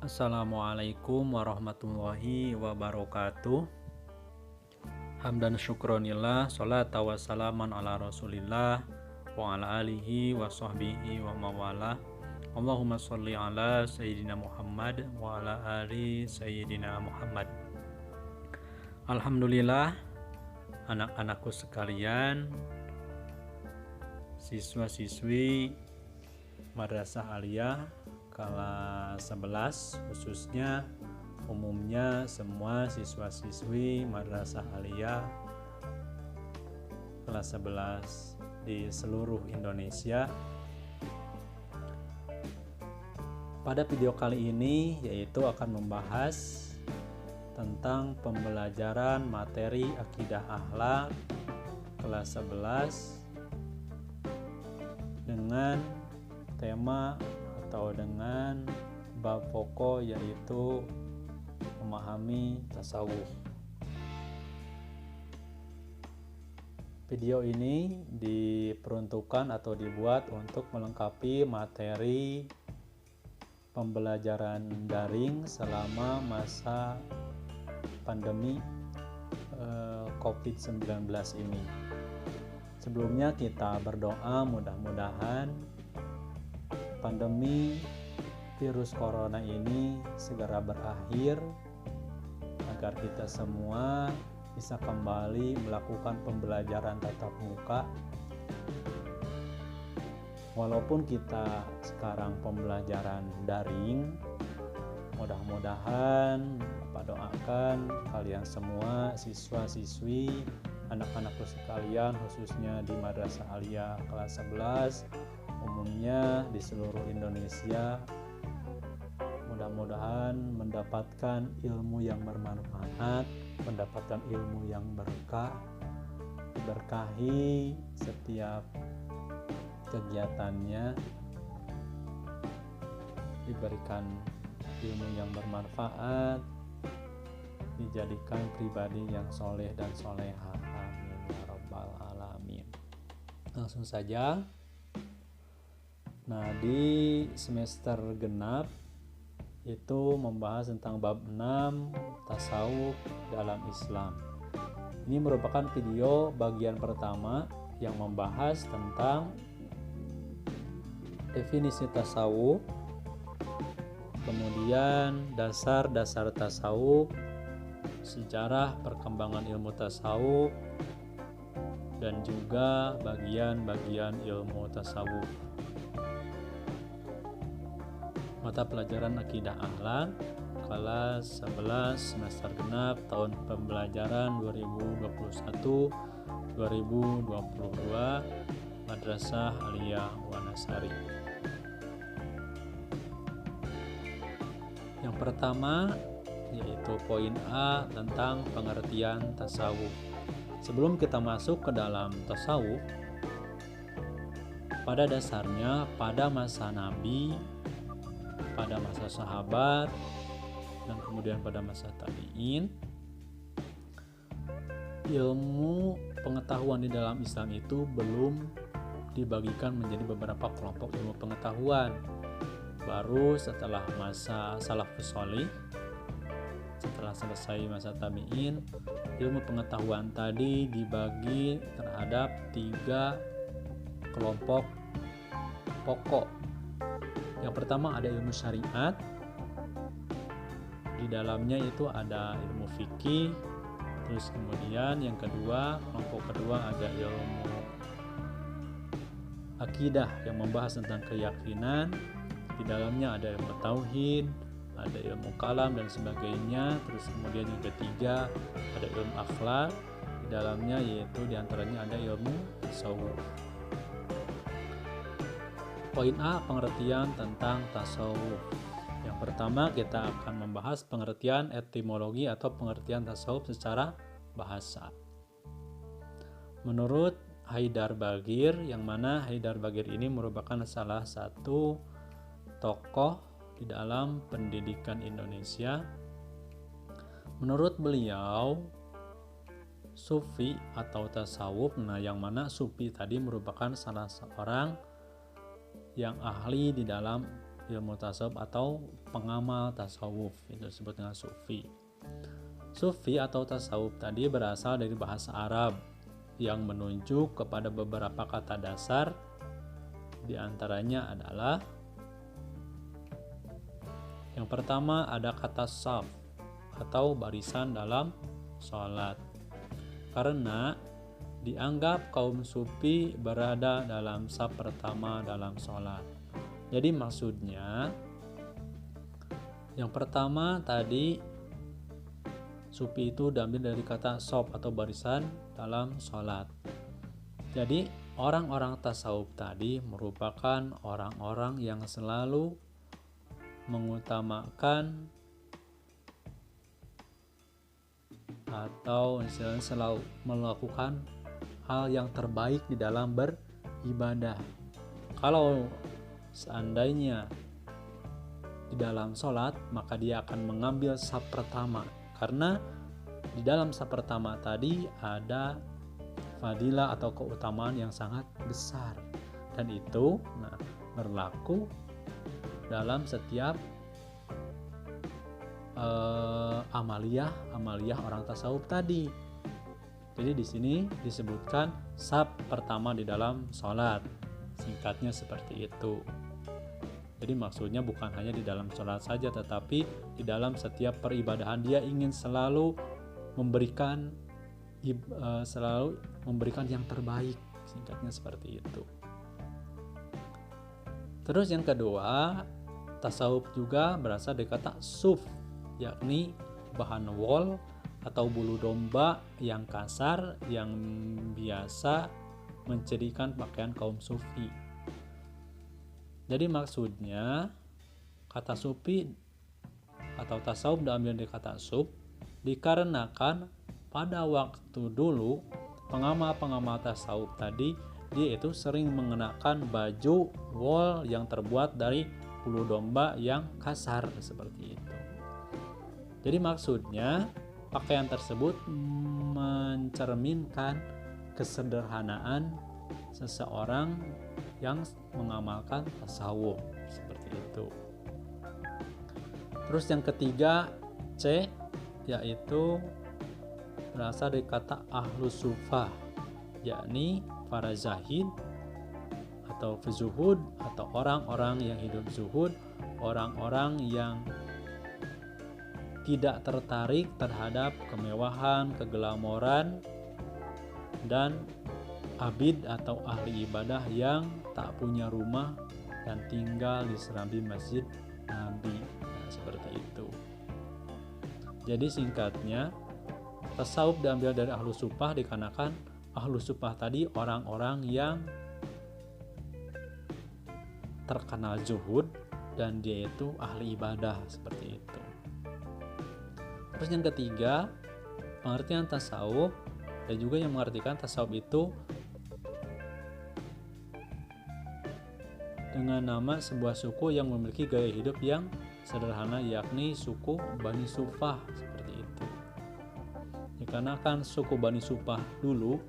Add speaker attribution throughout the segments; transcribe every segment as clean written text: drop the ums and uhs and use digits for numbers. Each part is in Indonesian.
Speaker 1: Assalamualaikum warahmatullahi wabarakatuh. Hamdan syukronillah, sholata wassalaman ala rasulillah wa ala alihi wa sahbihi wa mawala. Allahumma sholli ala sayyidina Muhammad wa ala ali sayyidina Muhammad. Alhamdulillah, anak-anakku sekalian, siswa-siswi Madrasah Aliyah kelas 11, khususnya umumnya semua siswa-siswi Madrasah Aliyah kelas 11 di seluruh Indonesia. Pada video kali ini yaitu akan membahas tentang pembelajaran materi akidah akhlak kelas 11 dengan tema atau dengan bab pokok yaitu memahami tasawuf. Video ini diperuntukkan atau dibuat untuk melengkapi materi pembelajaran daring selama masa pandemi COVID-19 ini. Sebelumnya kita berdoa mudah-mudahan pandemi virus corona ini segera berakhir agar kita semua bisa kembali melakukan pembelajaran tatap muka. Walaupun kita sekarang pembelajaran daring, mudah-mudahan Bapak doakan kalian semua siswa-siswi, anak-anakku sekalian khususnya di Madrasah Aliyah kelas 11 umumnya di seluruh Indonesia, mudah-mudahan mendapatkan ilmu yang bermanfaat, mendapatkan ilmu yang berkah, diberkahi setiap kegiatannya, diberikan ilmu yang bermanfaat, dijadikan pribadi yang soleh dan soleha. Amin ya rabbal alamin. Langsung saja. Nah, di semester genap itu membahas tentang bab 6 tasawuf dalam Islam. Ini merupakan video bagian pertama yang membahas tentang definisi tasawuf, kemudian dasar-dasar tasawuf, sejarah perkembangan ilmu tasawuf, dan juga bagian-bagian ilmu tasawuf. Mata pelajaran akidah akhlak kelas 11 semester genap tahun pembelajaran 2021-2022 Madrasah Aliyah Wanasari. Yang pertama yaitu poin A tentang pengertian tasawuf. Sebelum kita masuk ke dalam tasawuf, pada dasarnya pada masa Nabi, pada masa sahabat, dan kemudian pada masa tabi'in, ilmu pengetahuan di dalam Islam itu belum dibagikan menjadi beberapa kelompok ilmu pengetahuan. Baru setelah masa salafus sholih, setelah selesai masa tabi'in, ilmu pengetahuan tadi dibagi terhadap 3 kelompok pokok. Yang pertama ada ilmu syariat, di dalamnya itu ada ilmu fikih. Terus kemudian yang kedua, kelompok kedua ada ilmu akidah yang membahas tentang keyakinan, di dalamnya ada ilmu tauhid, ada ilmu kalam dan sebagainya. Terus kemudian yang ketiga ada ilmu akhlak, di dalamnya yaitu diantaranya ada ilmu tasawuf. Poin A, pengertian tentang tasawuf. Yang pertama kita akan membahas pengertian etimologi atau pengertian tasawuf secara bahasa. Menurut Haidar Bagir, yang mana Haidar Bagir ini merupakan salah satu tokoh di dalam pendidikan Indonesia. Menurut beliau, sufi atau tasawuf, yang mana sufi tadi merupakan salah seorang yang ahli di dalam ilmu tasawuf atau pengamal tasawuf, itu disebut dengan sufi. Sufi atau tasawuf tadi berasal dari bahasa Arab yang menunjuk kepada beberapa kata dasar. Di antaranya adalah yang pertama ada kata saf atau barisan dalam sholat, karena dianggap kaum sufi berada dalam saf pertama dalam sholat. Jadi maksudnya yang pertama tadi sufi itu diambil dari kata saf atau barisan dalam sholat. Jadi orang-orang tasawuf tadi merupakan orang-orang yang selalu mengutamakan atau istilahnya selalu melakukan hal yang terbaik di dalam beribadah. Kalau seandainya di dalam sholat, maka dia akan mengambil saf pertama, karena di dalam saf pertama tadi ada fadilah atau keutamaan yang sangat besar, dan itu berlaku dalam setiap amaliyah orang tasawuf tadi. Jadi di sini disebutkan saf pertama di dalam sholat, singkatnya seperti itu. Jadi maksudnya bukan hanya di dalam sholat saja, tetapi di dalam setiap peribadahan dia ingin selalu memberikan yang terbaik, singkatnya seperti itu. Terus yang kedua, tasawuf juga berasal dari kata suf, yakni bahan wol atau bulu domba yang kasar yang biasa menjadikan pakaian kaum sufi. Jadi maksudnya kata sufi atau tasawuf diambil dari kata suf dikarenakan pada waktu dulu pengamal tasawuf tadi dia itu sering mengenakan baju wol yang terbuat dari bulu domba yang kasar seperti itu. Jadi maksudnya pakaian tersebut mencerminkan kesederhanaan seseorang yang mengamalkan tasawuf seperti itu. Terus yang ketiga C, yaitu berasal dari kata ahlus sufah, yakni para zahid atau zuhud atau orang-orang yang hidup zuhud, orang-orang yang tidak tertarik terhadap kemewahan, keglamoran, dan abid atau ahli ibadah yang tak punya rumah dan tinggal di serambi masjid Nabi. Seperti itu. Jadi singkatnya, tasawuf diambil dari ahlus sufah dikarenakan ahlus sufah tadi orang-orang yang terkenal zuhud dan dia itu ahli ibadah seperti itu. Terus yang ketiga, pengertian tasawuf, dan juga yang mengartikan tasawuf itu dengan nama sebuah suku yang memiliki gaya hidup yang sederhana, yakni suku Bani Sufah seperti itu. Dikarenakan suku Bani Sufah dulu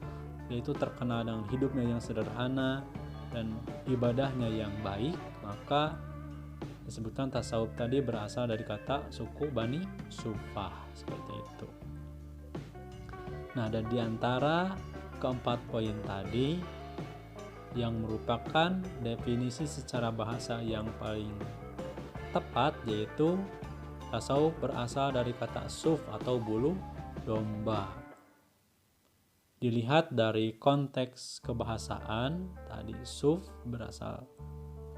Speaker 1: yaitu terkenal dengan hidupnya yang sederhana dan ibadahnya yang baik, maka disebutkan tasawuf tadi berasal dari kata suku Bani Sufah seperti itu. Nah, dan diantara keempat poin tadi yang merupakan definisi secara bahasa yang paling tepat, yaitu tasawuf berasal dari kata suf atau bulu domba. Dilihat dari konteks kebahasaan tadi, suf berasal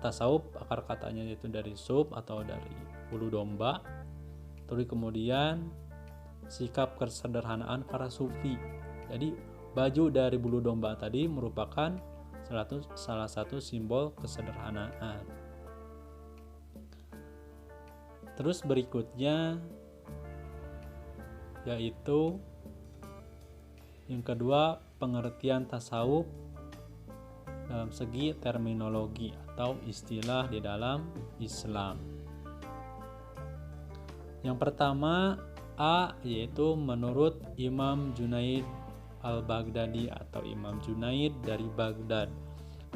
Speaker 1: tasawuf, akar katanya yaitu dari suf atau dari bulu domba. Terus kemudian sikap kesederhanaan para sufi. Jadi baju dari bulu domba tadi merupakan salah satu simbol kesederhanaan. Terus berikutnya yaitu yang kedua, pengertian tasawuf dalam segi terminologi atau istilah di dalam Islam. Yang pertama, A, yaitu menurut Imam Junaid al-Baghdadi atau Imam Junaid dari Baghdad,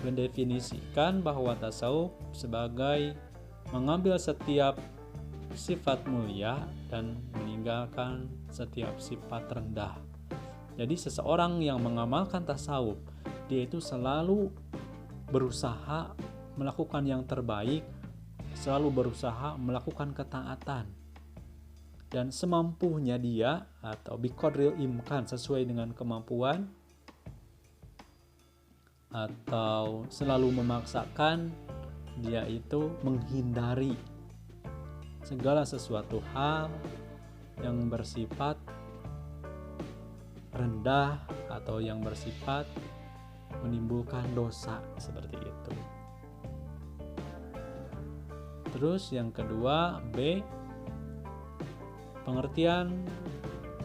Speaker 1: mendefinisikan bahwa tasawuf sebagai mengambil setiap sifat mulia dan meninggalkan setiap sifat rendah. Jadi seseorang yang mengamalkan tasawuf, dia itu selalu berusaha melakukan yang terbaik, selalu berusaha melakukan ketaatan. Dan semampunya dia atau biqadril imkan, sesuai dengan kemampuan, atau selalu memaksakan, dia itu menghindari segala sesuatu hal yang bersifat rendah atau yang bersifat menimbulkan dosa, seperti itu. Terus yang kedua, B, pengertian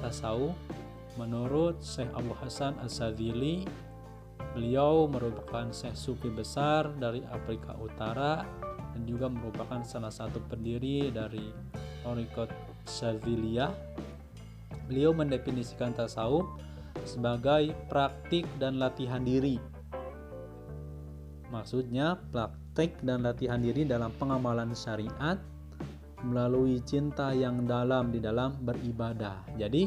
Speaker 1: tasawuf menurut Syekh Abu Hasan Asyadzili. Beliau merupakan Syekh Sufi besar dari Afrika Utara dan juga merupakan salah satu pendiri dari Thariqat Syadziliyah. Beliau mendefinisikan tasawuf sebagai praktik dan latihan diri. Maksudnya praktik dan latihan diri dalam pengamalan syariat melalui cinta yang dalam di dalam beribadah. Jadi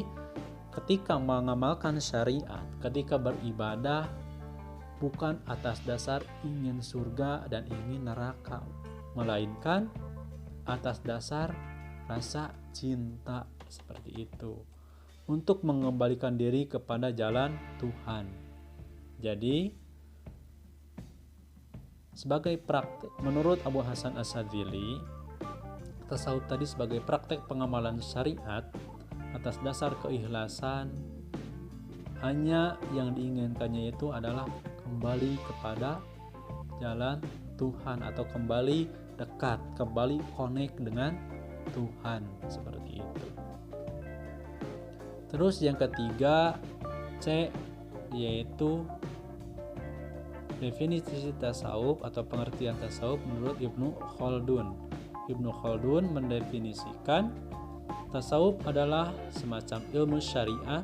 Speaker 1: ketika mengamalkan syariat, ketika beribadah, bukan atas dasar ingin surga dan ingin neraka, melainkan atas dasar rasa cinta, seperti itu, untuk mengembalikan diri kepada jalan Tuhan. Jadi sebagai praktek, menurut Abu Hasan Asyadzili, tasawuf tadi sebagai praktek pengamalan syariat atas dasar keikhlasan, hanya yang diinginkannya itu adalah kembali kepada jalan Tuhan atau kembali dekat, kembali connect dengan Tuhan, seperti itu. Terus yang ketiga, C, yaitu definisi tasawuf atau pengertian tasawuf menurut Ibnu Khaldun. Ibnu Khaldun mendefinisikan tasawuf adalah semacam ilmu syariat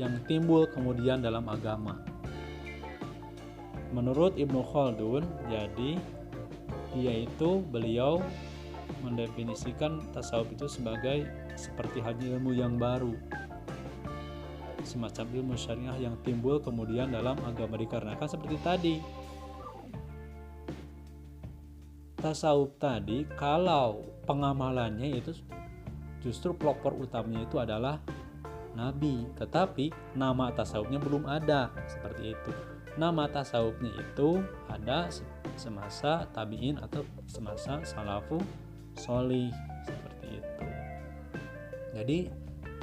Speaker 1: yang timbul kemudian dalam agama. Menurut Ibnu Khaldun, jadi beliau mendefinisikan tasawuf itu sebagai seperti halnya ilmu yang baru, semacam ilmu syariah yang timbul kemudian dalam agama, dikarenakan seperti tadi, tasawuf tadi kalau pengamalannya itu justru pelopor utamanya itu adalah Nabi, tetapi nama tasawufnya belum ada, seperti itu. Nama tasawufnya itu ada semasa tabi'in atau semasa salafus sholih, seperti itu. Jadi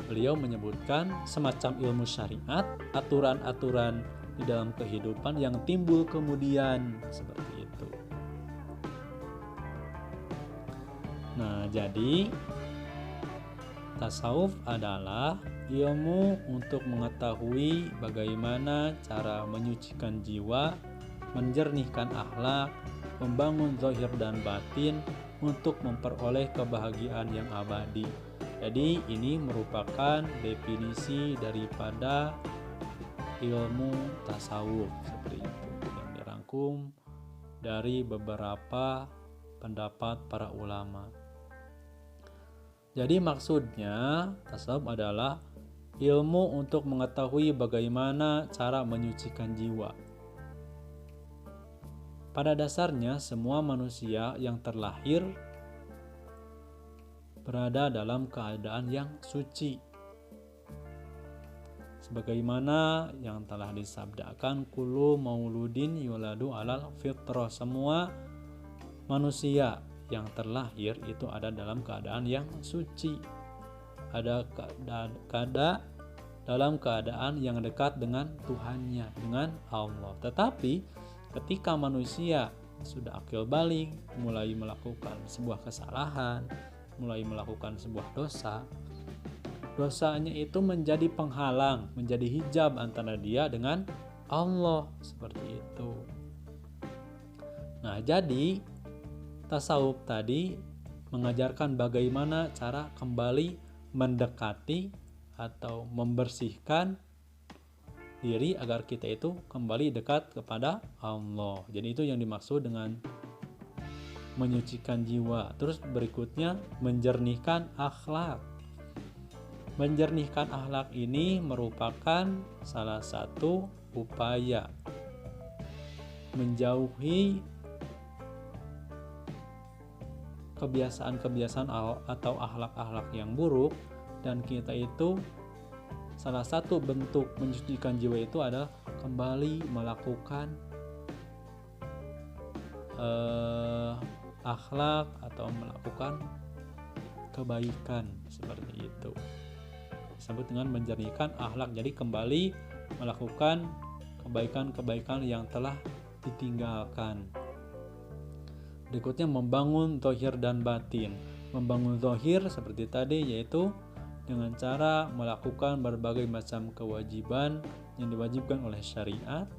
Speaker 1: beliau menyebutkan semacam ilmu syariat, aturan-aturan di dalam kehidupan yang timbul kemudian, seperti itu. Nah, jadi tasawuf adalah ilmu untuk mengetahui bagaimana cara menyucikan jiwa, menjernihkan akhlak, membangun zahir dan batin untuk memperoleh kebahagiaan yang abadi. Jadi ini merupakan definisi daripada ilmu tasawuf, seperti itu, yang dirangkum dari beberapa pendapat para ulama. Jadi maksudnya tasawuf adalah ilmu untuk mengetahui bagaimana cara menyucikan jiwa. Pada dasarnya semua manusia yang terlahir berada dalam keadaan yang suci, sebagaimana yang telah disabdakan, kullu mauludin yuladu alal fitrah, semua manusia yang terlahir itu ada dalam keadaan yang suci, ada dalam keadaan yang dekat dengan Tuhannya, dengan Allah. Tetapi ketika manusia sudah akil balik, mulai melakukan sebuah kesalahan, mulai melakukan sebuah dosa, dosanya itu menjadi penghalang, menjadi hijab antara dia dengan Allah, seperti itu. Nah, jadi tasawuf tadi mengajarkan bagaimana cara kembali mendekati atau membersihkan diri agar kita itu kembali dekat kepada Allah. Jadi itu yang dimaksud dengan menyucikan jiwa. Terus berikutnya menjernihkan akhlak. Menjernihkan akhlak ini merupakan salah satu upaya menjauhi kebiasaan-kebiasaan atau akhlak-akhlak yang buruk, dan kita itu salah satu bentuk mensucikan jiwa itu adalah kembali melakukan akhlak atau melakukan kebaikan seperti itu. Disebut dengan menjernihkan akhlak. Jadi kembali melakukan kebaikan-kebaikan yang telah ditinggalkan. Berikutnya membangun zahir dan batin. Membangun zahir seperti tadi, yaitu dengan cara melakukan berbagai macam kewajiban yang diwajibkan oleh syariat.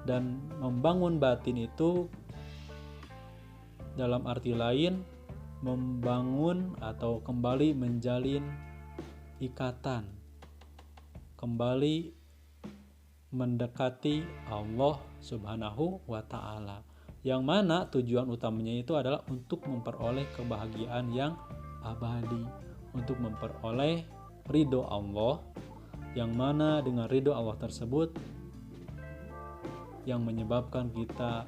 Speaker 1: Dan membangun batin itu dalam arti lain membangun atau kembali menjalin ikatan, kembali mendekati Allah Subhanahu wa Ta'ala, yang mana tujuan utamanya itu adalah untuk memperoleh kebahagiaan yang abadi, untuk memperoleh ridho Allah, yang mana dengan ridho Allah tersebut yang menyebabkan kita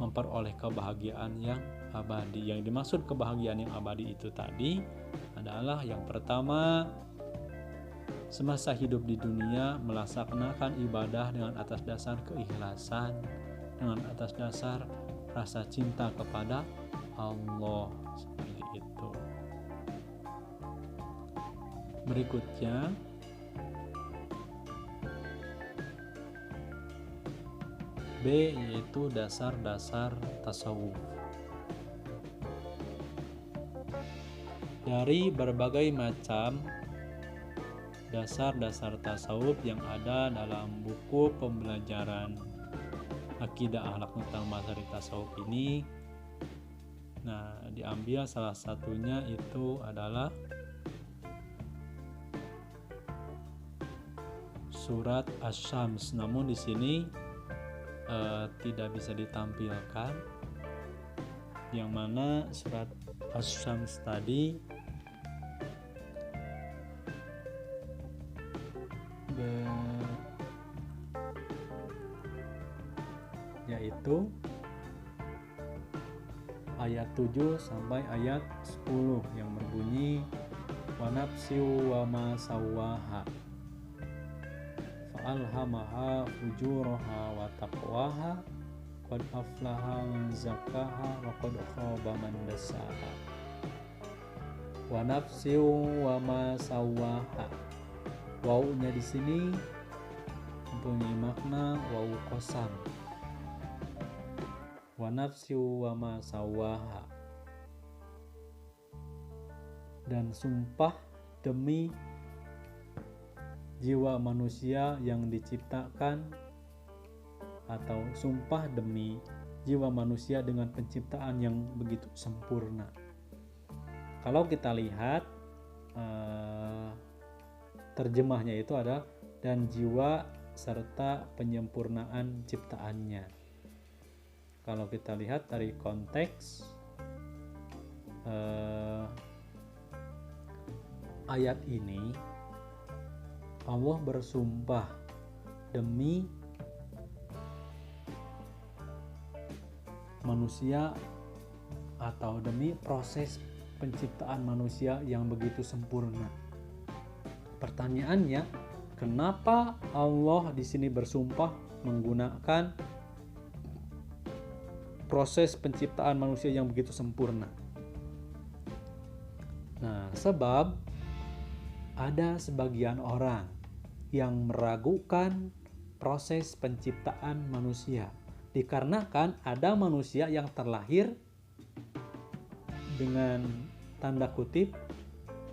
Speaker 1: memperoleh kebahagiaan yang abadi. Yang dimaksud kebahagiaan yang abadi itu tadi adalah yang pertama, semasa hidup di dunia melaksanakan ibadah dengan atas dasar keikhlasan, dengan atas dasar rasa cinta kepada Allah, seperti itu. Berikutnya B, yaitu dasar-dasar tasawuf. Dari berbagai macam dasar-dasar tasawuf yang ada dalam buku pembelajaran akidah akhlak tentang materi tasawuf ini, nah diambil salah satunya itu adalah surat Asy-Syams. Namun di sini tidak bisa ditampilkan, yang mana surat Asy-Syams tadi yaitu ayat 7 sampai ayat 10 yang berbunyi wa nafsiu wa ma sawwaha fa'alhamaha fujuraha wa taqwaha qad aflaha man zakkaha wa qad khaba man dassaha. Wa nafsiu wa ma sawwaha, wawunya di sini mempunyai makna wawu qasam. Wa nafsiu wa ma sawwaha, dan sumpah demi jiwa manusia yang diciptakan, atau sumpah demi jiwa manusia dengan penciptaan yang begitu sempurna. Kalau kita lihat terjemahnya itu adalah dan jiwa serta penyempurnaan ciptaannya. Kalau kita lihat dari konteks ayat ini, Allah bersumpah demi manusia atau demi proses penciptaan manusia yang begitu sempurna. Pertanyaannya, kenapa Allah di sini bersumpah menggunakan proses penciptaan manusia yang begitu sempurna? Nah, sebab ada sebagian orang yang meragukan proses penciptaan manusia, dikarenakan ada manusia yang terlahir dengan tanda kutip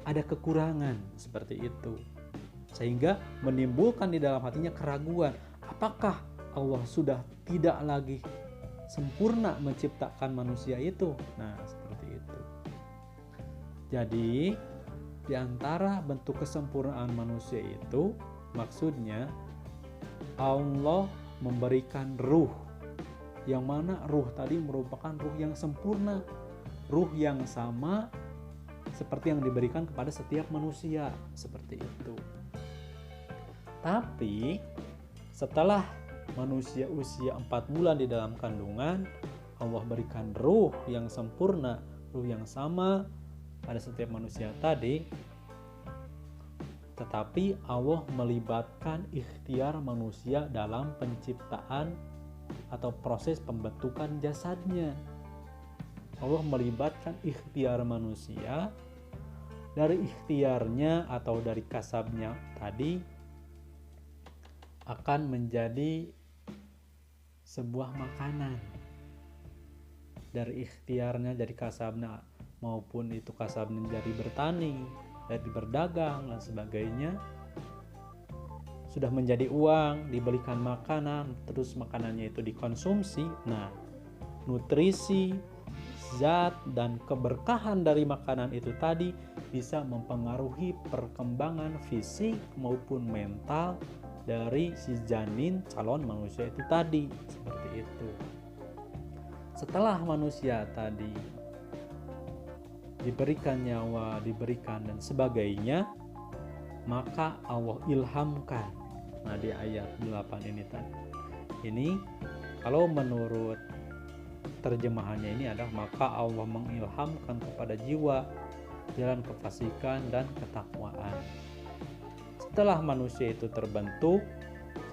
Speaker 1: ada kekurangan seperti itu, sehingga menimbulkan di dalam hatinya keraguan, apakah Allah sudah tidak lagi sempurna menciptakan manusia itu? Nah, seperti itu. Jadi di antara bentuk kesempurnaan manusia itu, maksudnya Allah memberikan ruh yang mana ruh tadi merupakan ruh yang sempurna, ruh yang sama seperti yang diberikan kepada setiap manusia, seperti itu. Tapi setelah manusia usia 4 bulan di dalam kandungan, Allah berikan ruh yang sempurna, ruh yang sama pada setiap manusia tadi. Tetapi Allah melibatkan ikhtiar manusia dalam penciptaan atau proses pembentukan jasadnya. Allah melibatkan ikhtiar manusia. Dari ikhtiarnya atau dari kasabnya tadi akan menjadi sebuah makanan. Dari ikhtiarnya, dari kasabnya, maupun itu kasabnya dari bertani, dari berdagang dan sebagainya, sudah menjadi uang, dibelikan makanan, terus makanannya itu dikonsumsi. Nah, nutrisi, zat dan keberkahan dari makanan itu tadi bisa mempengaruhi perkembangan fisik maupun mental dari si janin calon manusia itu tadi, seperti itu. Setelah manusia tadi diberikan nyawa, diberikan dan sebagainya, maka Allah ilhamkan. Nah, di ayat 8 ini tadi. Ini kalau menurut terjemahannya ini adalah maka Allah mengilhamkan kepada jiwa jalan kefasikan dan ketakwaan. Setelah manusia itu terbentuk,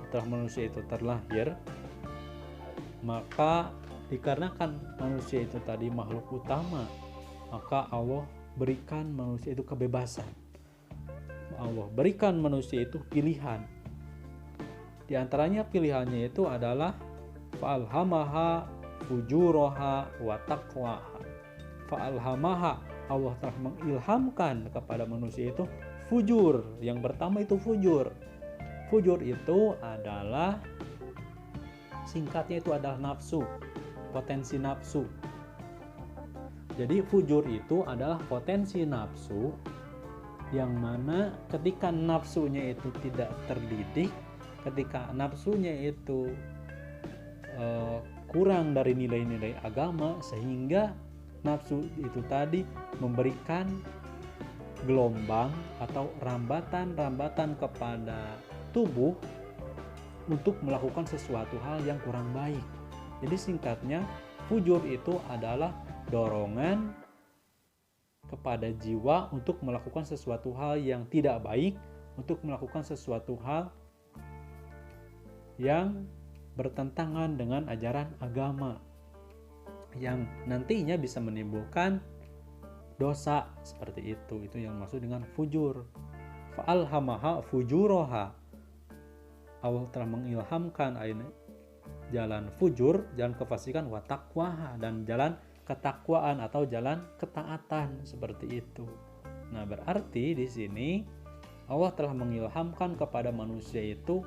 Speaker 1: setelah manusia itu terlahir, maka dikarenakan manusia itu tadi makhluk utama, maka Allah berikan manusia itu kebebasan. Allah berikan manusia itu pilihan. Di antaranya pilihannya itu adalah fa'alhamaha fujuraha wa taqwaha. Fa'alhamaha, Allah telah mengilhamkan kepada manusia itu fujur. Yang pertama itu fujur. Fujur itu adalah, singkatnya itu adalah nafsu, potensi nafsu. Jadi fujur itu adalah potensi nafsu yang mana ketika nafsunya itu tidak terdidik, ketika nafsunya itu kurang dari nilai-nilai agama, sehingga nafsu itu tadi memberikan gelombang atau rambatan-rambatan kepada tubuh untuk melakukan sesuatu hal yang kurang baik. Jadi singkatnya, fujur itu adalah dorongan kepada jiwa untuk melakukan sesuatu hal yang tidak baik, untuk melakukan sesuatu hal yang bertentangan dengan ajaran agama, yang nantinya bisa menimbulkan dosa, seperti itu. Itu yang maksud dengan fujur. Fa'alhamaha fujuroha, Allah telah mengilhamkan jalan fujur, jalan kefasikan, wa taqwaha, dan jalan ketakwaan atau jalan ketaatan, seperti itu. Nah, berarti di sini Allah telah mengilhamkan kepada manusia itu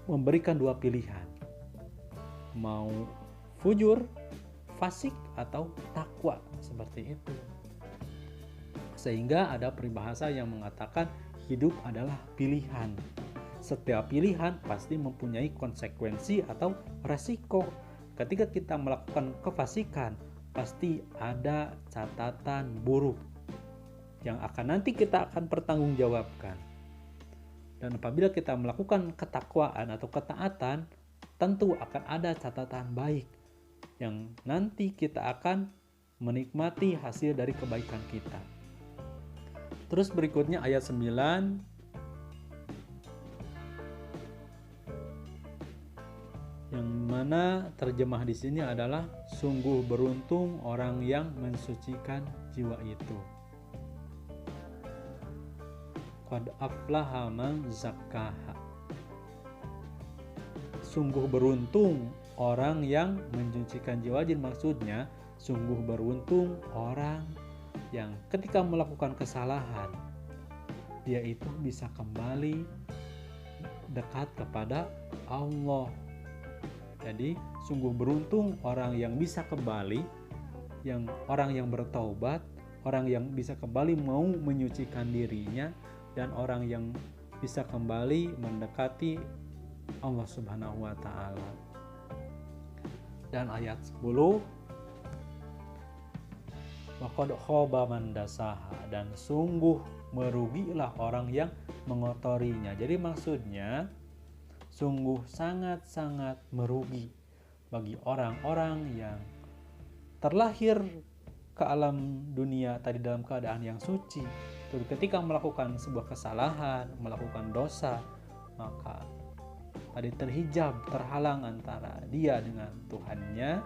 Speaker 1: memberikan dua pilihan, mau fujur, fasik, atau takwa, seperti itu. Sehingga ada peribahasa yang mengatakan hidup adalah pilihan. Setiap pilihan pasti mempunyai konsekuensi atau resiko. Ketika kita melakukan kefasikan, pasti ada catatan buruk yang nanti kita akan pertanggungjawabkan. Dan apabila kita melakukan ketakwaan atau ketaatan, tentu akan ada catatan baik yang nanti kita akan menikmati hasil dari kebaikan kita. Terus berikutnya ayat 9, yang mana terjemah di sini adalah sungguh beruntung orang yang mensucikan jiwa itu. Qad aflaha man zakkaha. Sungguh beruntung orang yang mensucikan jiwa. Jadi maksudnya sungguh beruntung orang yang ketika melakukan kesalahan dia itu bisa kembali dekat kepada Allah. Jadi sungguh beruntung orang yang bisa kembali, orang yang bertaubat, orang yang bisa kembali mau menyucikan dirinya, dan orang yang bisa kembali mendekati Allah Subhanahu wa taala. Dan ayat 10, waqad khaba man dasaha, dan sungguh merugilah orang yang mengotorinya. Jadi maksudnya sungguh sangat-sangat merugi bagi orang-orang yang terlahir ke alam dunia tadi dalam keadaan yang suci. Ketika melakukan sebuah kesalahan, melakukan dosa, maka tadi terhijab, terhalang antara dia dengan Tuhannya,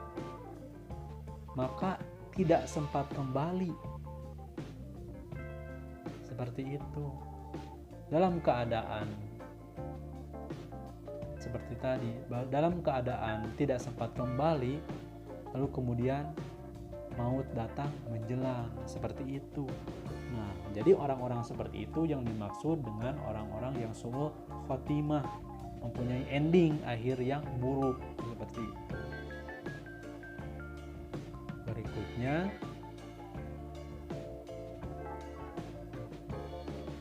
Speaker 1: maka tidak sempat kembali. Seperti itu. Dalam keadaan seperti tadi, dalam keadaan tidak sempat kembali, lalu kemudian maut datang menjelang, seperti itu. Nah, jadi orang-orang seperti itu yang dimaksud dengan orang-orang yang su'ul khotimah, mempunyai ending akhir yang buruk, seperti itu. Berikutnya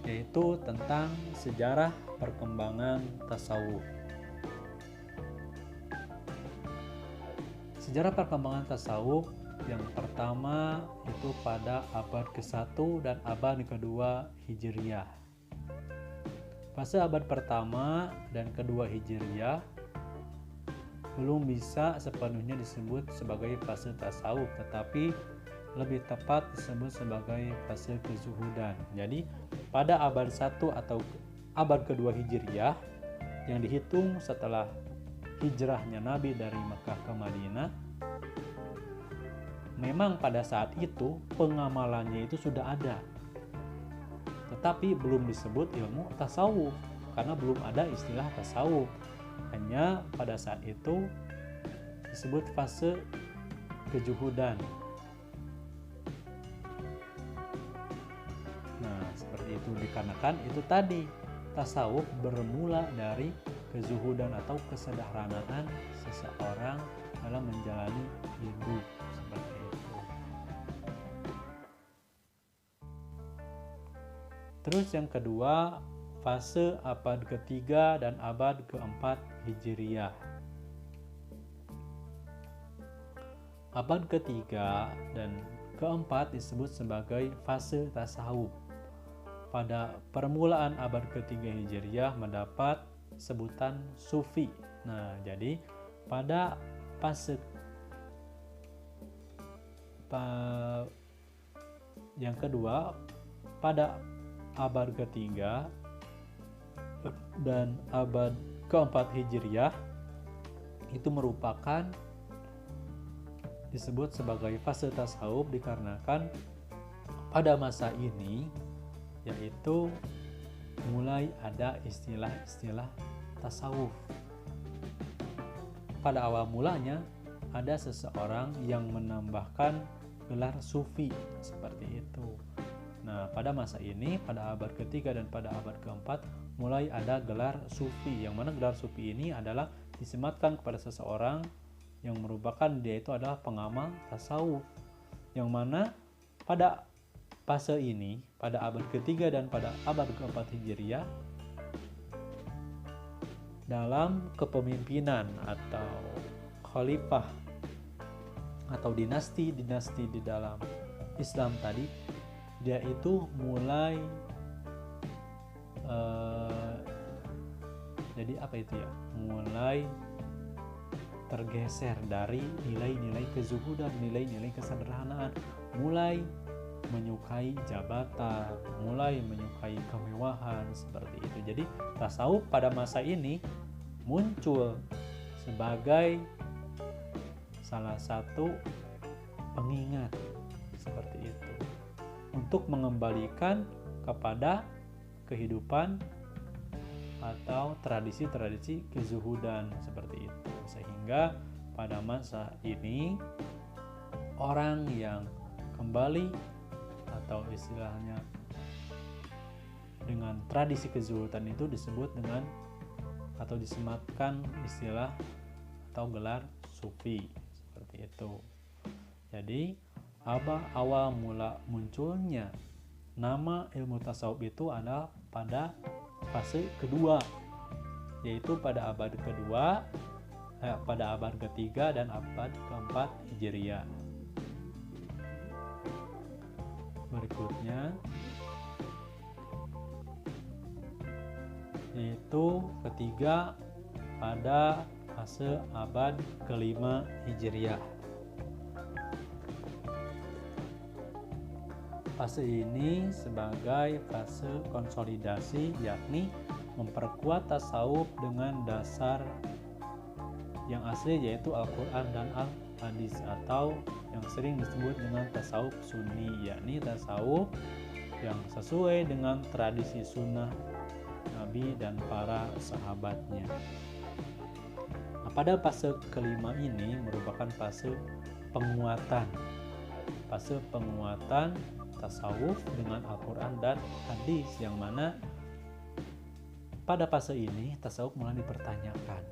Speaker 1: yaitu tentang sejarah perkembangan tasawuf. Sejarah perkembangan tasawuf yang pertama itu pada abad ke-1 dan abad ke-2 Hijriyah. Fase abad pertama dan kedua Hijriyah belum bisa sepenuhnya disebut sebagai fase tasawuf, tetapi lebih tepat disebut sebagai fase kezuhudan. Jadi pada abad 1 atau abad kedua Hijriyah yang dihitung setelah hijrahnya Nabi dari Mekah ke Madinah, memang pada saat itu pengamalannya itu sudah ada, tetapi belum disebut ilmu tasawuf karena belum ada istilah tasawuf. Hanya pada saat itu disebut fase kejuhudan. Nah, seperti itu dikarenakan itu tadi tasawuf bermula dari kezuhudan atau kesederhanaan seseorang dalam menjalani hidup, seperti itu. Terus yang kedua, fase abad ketiga dan abad keempat Hijriyah. Abad ketiga dan keempat disebut sebagai fase tasawuf. Pada permulaan abad ketiga Hijriyah mendapat sebutan Sufi. Nah, jadi pada fase yang kedua, pada abad ketiga dan abad keempat Hijriyah itu merupakan disebut sebagai fase tasawuf dikarenakan pada masa ini yaitu mulai ada istilah-istilah tasawuf. Pada awal mulanya ada seseorang yang menambahkan gelar sufi, seperti itu. Nah, pada masa ini, pada abad ketiga dan pada abad keempat, mulai ada gelar sufi, yang mana gelar sufi ini adalah disematkan kepada seseorang yang merupakan dia itu adalah pengamal tasawuf, yang mana pada fase ini, pada abad ketiga dan pada abad keempat Hijriyah, dalam kepemimpinan atau khalifah atau dinasti di dalam Islam tadi, dia itu mulai jadi apa itu ya, mulai tergeser dari nilai-nilai kezuhudan, nilai-nilai kesederhanaan, mulai menyukai jabatan, mulai menyukai kemewahan, seperti itu. Jadi tasawuf pada masa ini muncul sebagai salah satu pengingat, seperti itu, untuk mengembalikan kepada kehidupan atau tradisi-tradisi kezuhudan, seperti itu. Sehingga pada masa ini orang yang kembali atau istilahnya dengan tradisi kezuhudan itu disebut dengan atau disematkan istilah atau gelar sufi, seperti itu. Jadi awal mula munculnya nama ilmu tasawuf itu adalah pada fase kedua, yaitu pada abad kedua, pada abad ketiga dan abad keempat Hijriah. Berikutnya yaitu ketiga pada fase abad kelima Hijriah. Fase ini sebagai fase konsolidasi, yakni memperkuat tasawuf dengan dasar yang asli yaitu Al-Quran dan Al-Hadis, atau yang sering disebut dengan tasawuf sunni, yakni tasawuf yang sesuai dengan tradisi sunnah Nabi dan para sahabatnya. Nah, pada fase kelima ini merupakan fase penguatan tasawuf dengan Al-Quran dan hadis, yang mana pada fase ini tasawuf mulai dipertanyakan.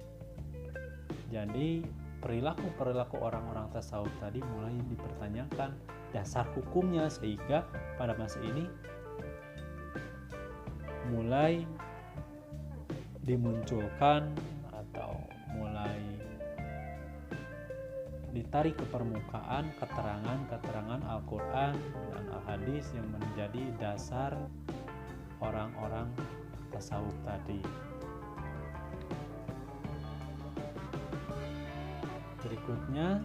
Speaker 1: Jadi perilaku orang-orang tasawuf tadi mulai dipertanyakan dasar hukumnya, sehingga pada masa ini mulai dimunculkan atau mulai ditarik ke permukaan keterangan Al-Quran dan Al-Hadis yang menjadi dasar orang-orang tasawuf tadi. Berikutnya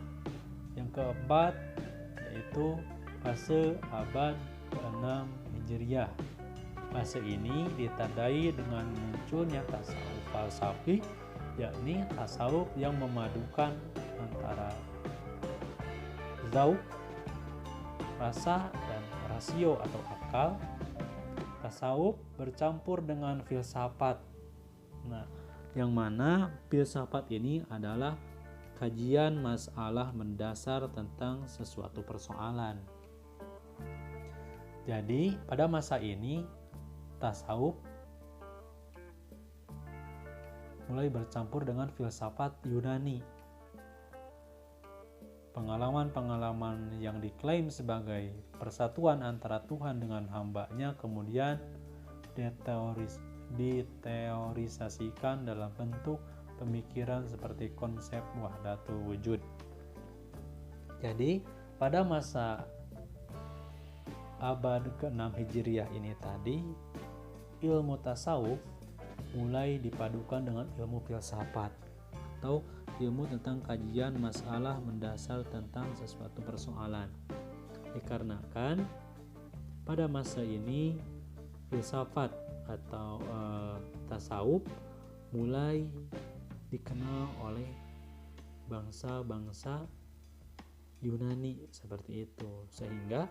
Speaker 1: yang keempat yaitu fase abad ke-6 Hijriah. Fase ini ditandai dengan munculnya tasawuf falsafi, yakni tasawuf yang memadukan antara zauq, rasa, dan rasio atau akal. Tasawuf bercampur dengan filsafat. Nah, yang mana filsafat ini adalah kajian masalah mendasar tentang sesuatu persoalan. Jadi, pada masa ini tasawuf mulai bercampur dengan filsafat Yunani. Pengalaman-pengalaman yang diklaim sebagai persatuan antara Tuhan dengan hambanya kemudian diteorisasikan dalam bentuk pemikiran seperti konsep wahdatul wujud. Jadi pada masa abad ke-6 Hijriah ini tadi, ilmu tasawuf mulai dipadukan dengan ilmu filsafat atau ilmu tentang kajian masalah mendasar tentang sesuatu persoalan. Dikarenakan pada masa ini filsafat atau tasawuf mulai dikenal oleh bangsa-bangsa Yunani seperti itu, sehingga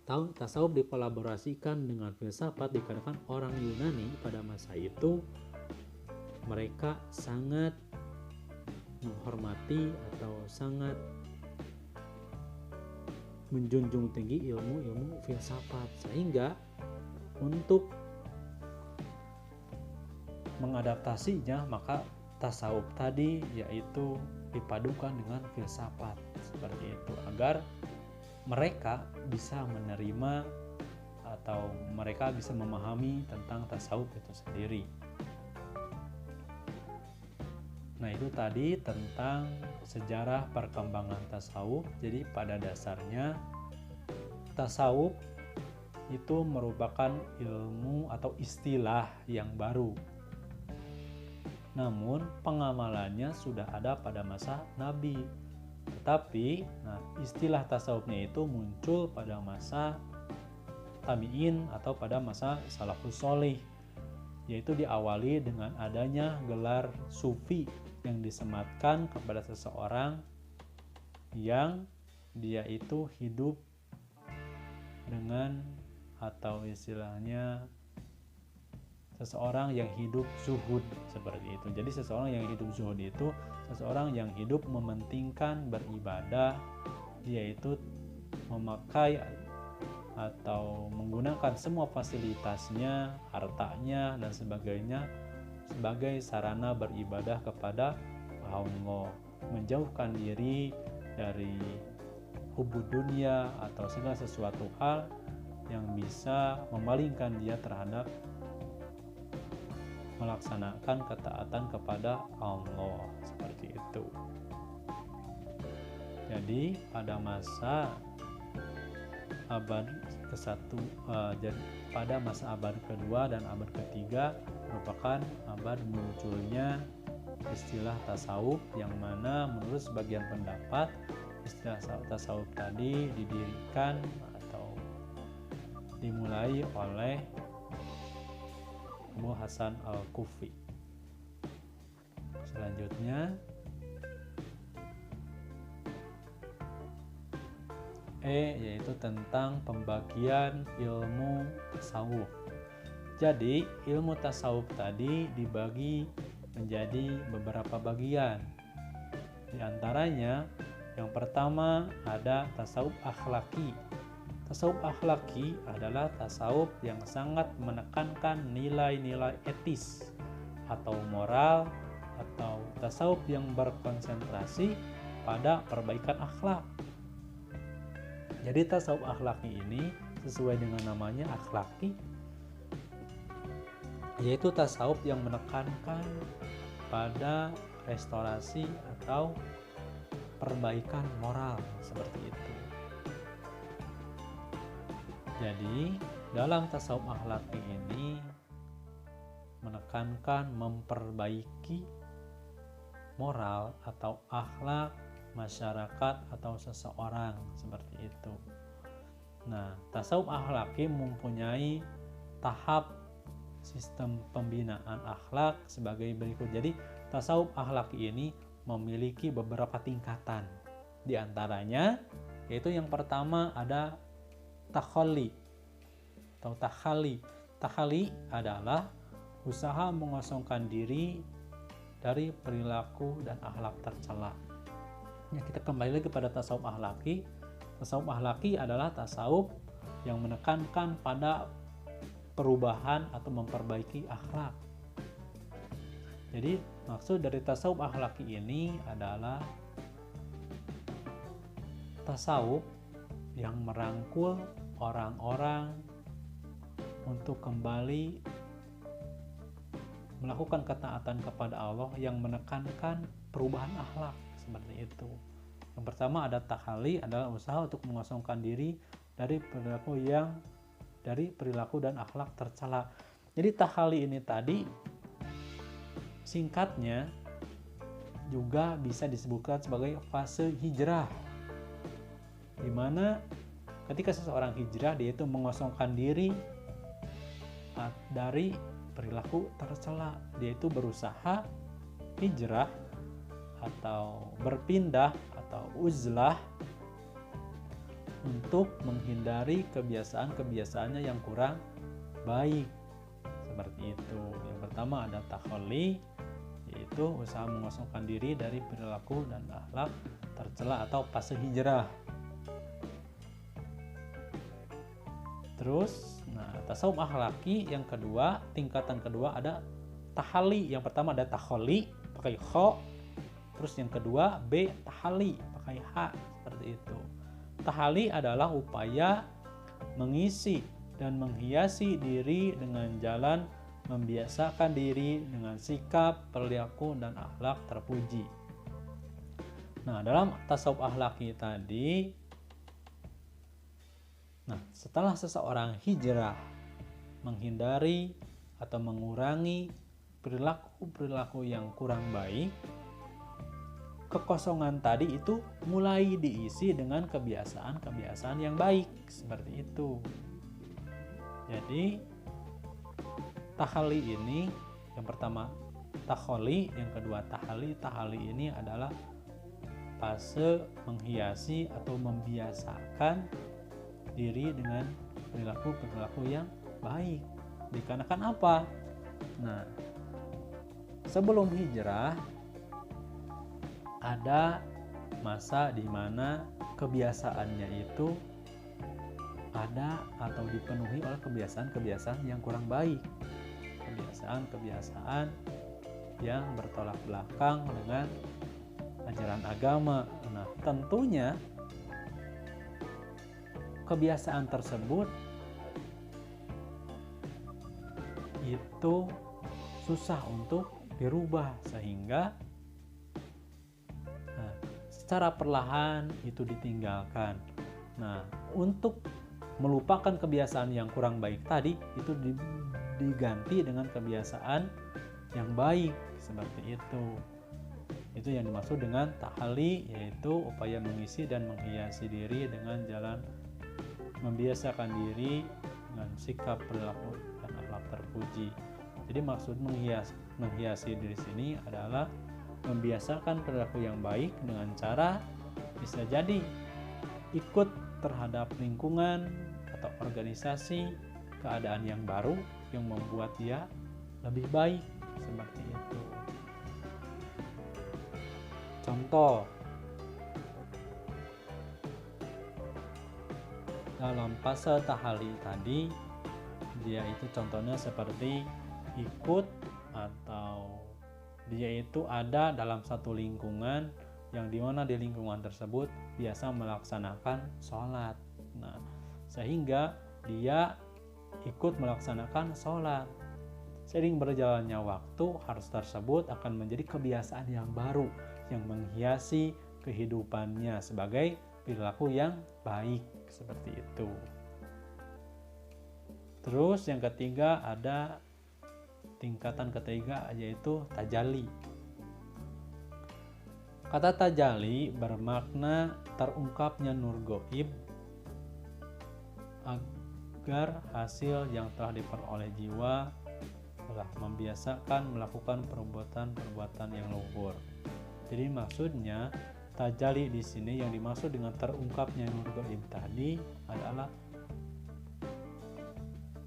Speaker 1: tasawuf dikolaborasikan dengan filsafat dikarenakan orang Yunani pada masa itu mereka sangat menghormati atau sangat menjunjung tinggi ilmu filsafat, sehingga untuk mengadaptasinya maka tasawuf tadi yaitu dipadukan dengan filsafat seperti itu agar mereka bisa menerima atau mereka bisa memahami tentang tasawuf itu sendiri. Nah, itu tadi tentang sejarah perkembangan tasawuf. Jadi pada dasarnya tasawuf itu merupakan ilmu atau istilah yang baru. Namun pengamalannya sudah ada pada masa Nabi. Tetapi istilah tasawufnya itu muncul pada masa tabi'in atau pada masa salafus sholih, yaitu diawali dengan adanya gelar sufi yang disematkan kepada seseorang yang dia itu hidup dengan atau istilahnya seseorang yang hidup zuhud seperti itu. Jadi seseorang yang hidup zuhud itu seseorang yang hidup mementingkan beribadah, yaitu memakai atau menggunakan semua fasilitasnya, hartanya dan sebagainya sebagai sarana beribadah kepada Allah, menjauhkan diri dari hubud dunia atau segala sesuatu hal yang bisa memalingkan dia terhadap melaksanakan ketaatan kepada Allah, seperti itu. Jadi pada masa abad ke-1 pada masa abad kedua dan abad ketiga merupakan abad munculnya istilah tasawuf, yang mana menurut sebagian pendapat istilah tasawuf tadi didirikan atau dimulai oleh Abu Hasan Al-Kufi. Selanjutnya yaitu tentang pembagian ilmu tasawuf. Jadi ilmu tasawuf tadi dibagi menjadi beberapa bagian. Di antaranya yang pertama ada tasawuf akhlaki. Tasawuf akhlaki adalah tasawuf yang sangat menekankan nilai-nilai etis atau moral, atau tasawuf yang berkonsentrasi pada perbaikan akhlak. Jadi tasawuf akhlaki ini sesuai dengan namanya akhlaki, yaitu tasawuf yang menekankan pada restorasi atau perbaikan moral, seperti itu. Jadi dalam tasawuf akhlaki ini menekankan memperbaiki moral atau akhlak masyarakat atau seseorang, seperti itu. Nah, tasawuf akhlaki mempunyai tahap sistem pembinaan akhlak sebagai berikut. Jadi tasawuf akhlaki ini memiliki beberapa tingkatan. Di antaranya yaitu yang pertama ada takhalli atau takhali. Takhali adalah usaha mengosongkan diri dari perilaku dan akhlak tercela. Ya, kita kembali lagi pada tasawuf akhlaki. Tasawuf akhlaki adalah tasawuf yang menekankan pada perubahan atau memperbaiki akhlak. Jadi maksud dari tasawuf akhlaki ini adalah tasawuf yang merangkul orang-orang untuk kembali melakukan ketaatan kepada Allah yang menekankan perubahan akhlak, seperti itu. Yang pertama ada takhali, adalah usaha untuk mengosongkan diri dari perilaku dan akhlak tercela. Jadi takhali ini tadi singkatnya juga bisa disebutkan sebagai fase hijrah, di mana ketika seseorang hijrah, dia itu mengosongkan diri dari perilaku tercela. Dia itu berusaha hijrah atau berpindah atau uzlah untuk menghindari kebiasaan-kebiasaannya yang kurang baik, seperti itu. Yang pertama ada takhalli, yaitu usaha mengosongkan diri dari perilaku dan akhlak tercela atau fase hijrah. Terus, tasawuf akhlaki yang kedua, tingkatan kedua ada tahalli. Yang pertama ada takhalli pakai kha, terus yang kedua B tahalli pakai H, seperti itu. Tahalli adalah upaya mengisi dan menghiasi diri dengan jalan membiasakan diri dengan sikap, perilaku, dan akhlak terpuji. Nah, dalam tasawuf akhlaki tadi, setelah seseorang hijrah, menghindari atau mengurangi perilaku-perilaku yang kurang baik, kekosongan tadi itu mulai diisi dengan kebiasaan-kebiasaan yang baik, seperti itu. Jadi tahalli ini yang pertama takholi, yang kedua tahalli. Tahalli ini adalah fase menghiasi atau membiasakan diri dengan perilaku-perilaku yang baik. Dikarenakan apa? Nah, sebelum hijrah ada masa di mana kebiasaannya itu ada atau dipenuhi oleh kebiasaan-kebiasaan yang kurang baik, kebiasaan-kebiasaan yang bertolak belakang dengan ajaran agama. Nah, tentunya kebiasaan tersebut itu susah untuk dirubah, sehingga secara perlahan itu ditinggalkan. Nah, untuk melupakan kebiasaan yang kurang baik tadi, itu diganti dengan kebiasaan yang baik, seperti itu. Itu yang dimaksud dengan tahalli, yaitu upaya mengisi dan menghiasi diri dengan jalan membiasakan diri dengan sikap, perilaku, dan akhlak terpuji. Jadi maksud menghiasi diri sini adalah membiasakan perilaku yang baik dengan cara bisa jadi ikut terhadap lingkungan atau organisasi, keadaan yang baru yang membuat dia lebih baik, seperti itu. Contoh, dalam fase tahalli tadi, dia itu contohnya seperti ikut atau dia itu ada dalam satu lingkungan yang dimana di lingkungan tersebut biasa melaksanakan sholat. Nah, sehingga dia ikut melaksanakan sholat. Seiring berjalannya waktu, hal tersebut akan menjadi kebiasaan yang baru yang menghiasi kehidupannya sebagai perilaku yang baik, seperti itu. Terus yang ketiga ada tingkatan ketiga, yaitu tajalli. Kata tajalli bermakna terungkapnya nur gaib agar hasil yang telah diperoleh jiwa telah membiasakan melakukan perbuatan-perbuatan yang luhur. Jadi maksudnya tajalli di sini yang dimaksud dengan terungkapnya nur gaib tadi adalah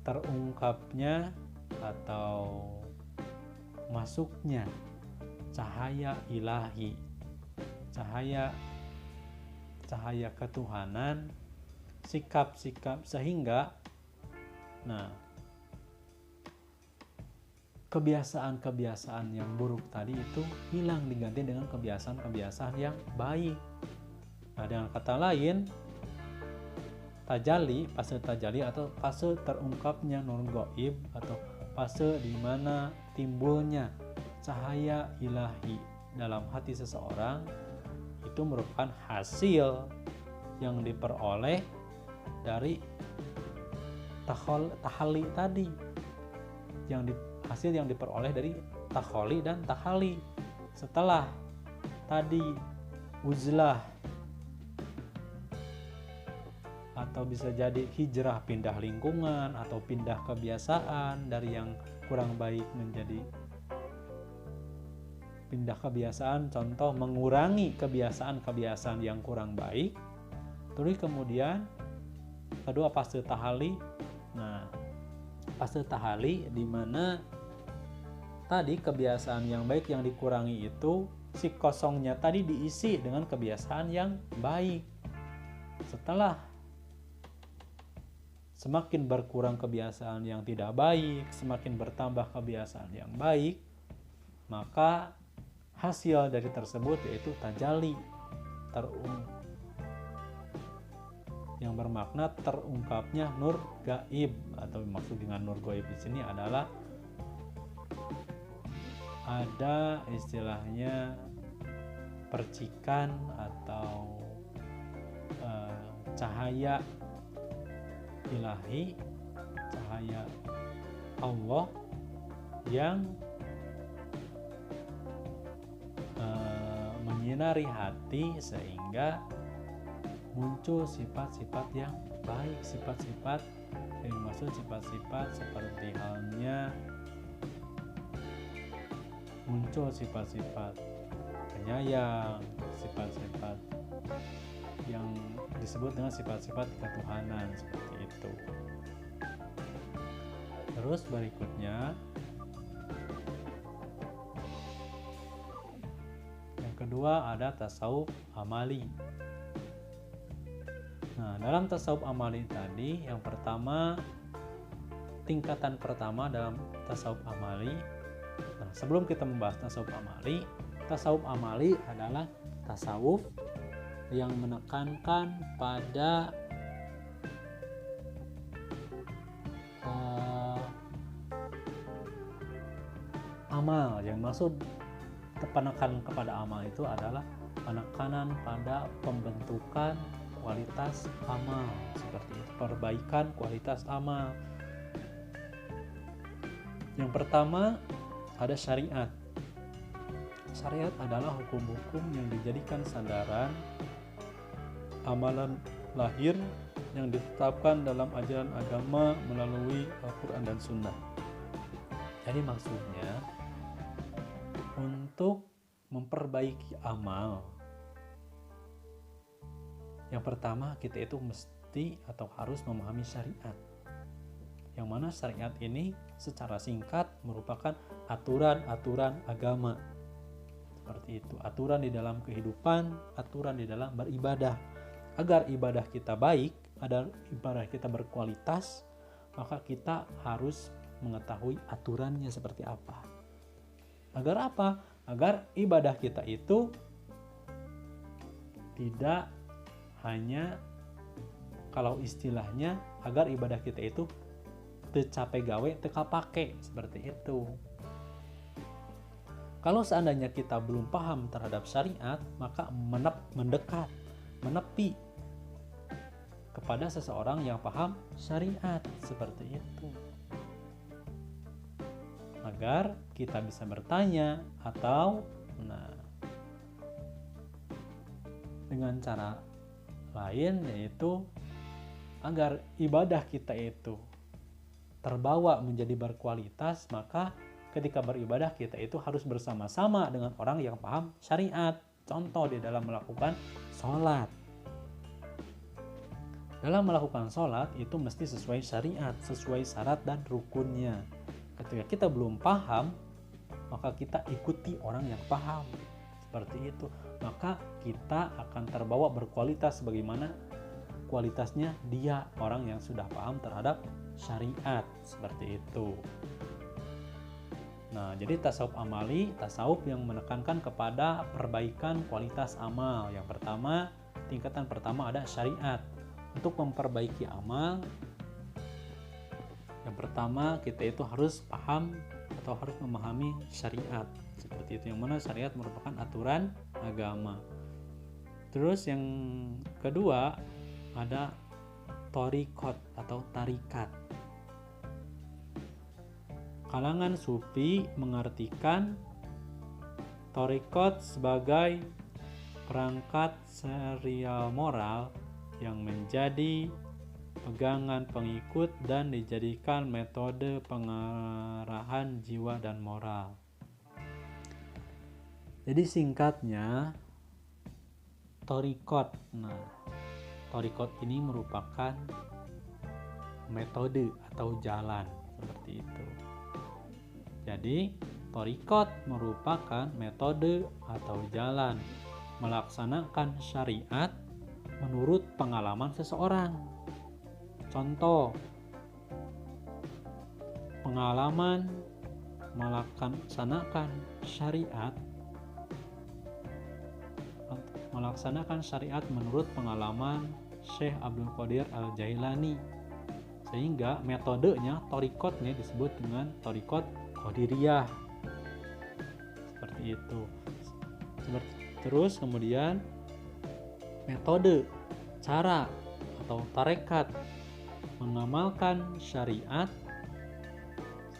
Speaker 1: terungkapnya atau masuknya cahaya ilahi, cahaya ketuhanan, sikap-sikap, sehingga kebiasaan-kebiasaan yang buruk tadi itu hilang, diganti dengan kebiasaan-kebiasaan yang baik. Nah, dengan kata lain, tajalli, fase tajalli atau fase terungkapnya nur gaib atau fase di mana timbulnya cahaya ilahi dalam hati seseorang, itu merupakan hasil yang diperoleh dari tahalli tadi, hasil yang diperoleh dari tahalli dan tahalli. Setelah tadi uzlah atau bisa jadi hijrah, pindah lingkungan atau pindah kebiasaan dari yang kurang baik menjadi pindah kebiasaan, contoh mengurangi kebiasaan-kebiasaan yang kurang baik. Terus kemudian kedua fase tahalli. Nah, fase tahalli di mana tadi kebiasaan yang baik yang dikurangi itu si kosongnya tadi diisi dengan kebiasaan yang baik. Setelah semakin berkurang kebiasaan yang tidak baik, semakin bertambah kebiasaan yang baik, maka hasil dari tersebut yaitu tajalli, yang bermakna terungkapnya nur gaib, atau maksud dengan nur gaib di sini adalah ada istilahnya percikan atau cahaya ilahi, cahaya Allah yang menyinari hati sehingga muncul sifat-sifat yang baik, sifat-sifat yang dimaksud sifat-sifat seperti halnya muncul sifat-sifat penyayang, sifat-sifat yang disebut dengan sifat-sifat ketuhanan, seperti itu. Terus berikutnya yang kedua ada tasawuf amali. Nah, dalam tasawuf amali tadi, yang pertama, tingkatan pertama dalam tasawuf amali. Nah, sebelum kita membahas tasawuf amali adalah tasawuf yang menekankan pada amal. Yang maksud penekanan kepada amal itu adalah penekanan pada pembentukan kualitas amal, seperti itu, perbaikan kualitas amal. Yang pertama ada syariat. Syariat adalah hukum-hukum yang dijadikan sandaran amalan lahir yang ditetapkan dalam ajaran agama melalui Al-Quran dan Sunnah. Jadi maksudnya untuk memperbaiki amal, yang pertama kita itu mesti atau harus memahami syariat. Yang mana syariat ini secara singkat merupakan aturan-aturan agama. Seperti itu, aturan di dalam kehidupan, aturan di dalam beribadah. Agar ibadah kita baik, agar ibadah kita berkualitas, maka kita harus mengetahui aturannya seperti apa. Agar apa? Agar ibadah kita itu tidak hanya, kalau istilahnya, agar ibadah kita itu tercapai gawe teka pake, seperti itu. Kalau seandainya kita belum paham terhadap syariat, maka menepi kepada seseorang yang paham syariat, seperti itu. Agar kita bisa bertanya atau dengan cara lain, yaitu agar ibadah kita itu terbawa menjadi berkualitas, maka ketika beribadah kita itu harus bersama-sama dengan orang yang paham syariat. Contoh di dalam melakukan sholat. Dalam melakukan sholat itu mesti sesuai syariat, sesuai syarat dan rukunnya. Ketika kita belum paham, maka kita ikuti orang yang paham. Seperti itu. Maka kita akan terbawa berkualitas sebagaimana kualitasnya dia, orang yang sudah paham terhadap syariat. Seperti itu. Nah, jadi tasawuf amali, tasawuf yang menekankan kepada perbaikan kualitas amal. Yang pertama, tingkatan pertama ada syariat. Untuk memperbaiki amal, yang pertama kita itu harus paham atau harus memahami syariat. Seperti itu, yang mana syariat merupakan aturan agama. Terus yang kedua ada thariqat atau tarikat. Kalangan sufi mengartikan thariqat sebagai perangkat serial moral yang menjadi pegangan pengikut dan dijadikan metode pengarahan jiwa dan moral. Jadi singkatnya thariqat. Nah, thariqat ini merupakan metode atau jalan, seperti itu. Jadi, thariqat merupakan metode atau jalan melaksanakan syariat menurut pengalaman seseorang. Contoh, pengalaman melaksanakan syariat menurut pengalaman Syekh Abdul Qadir Al-Jailani. Sehingga metodenya, thariqatnya disebut dengan thariqat Qadiriyah. Seperti itu. Terus kemudian metode, cara atau tarekat mengamalkan syariat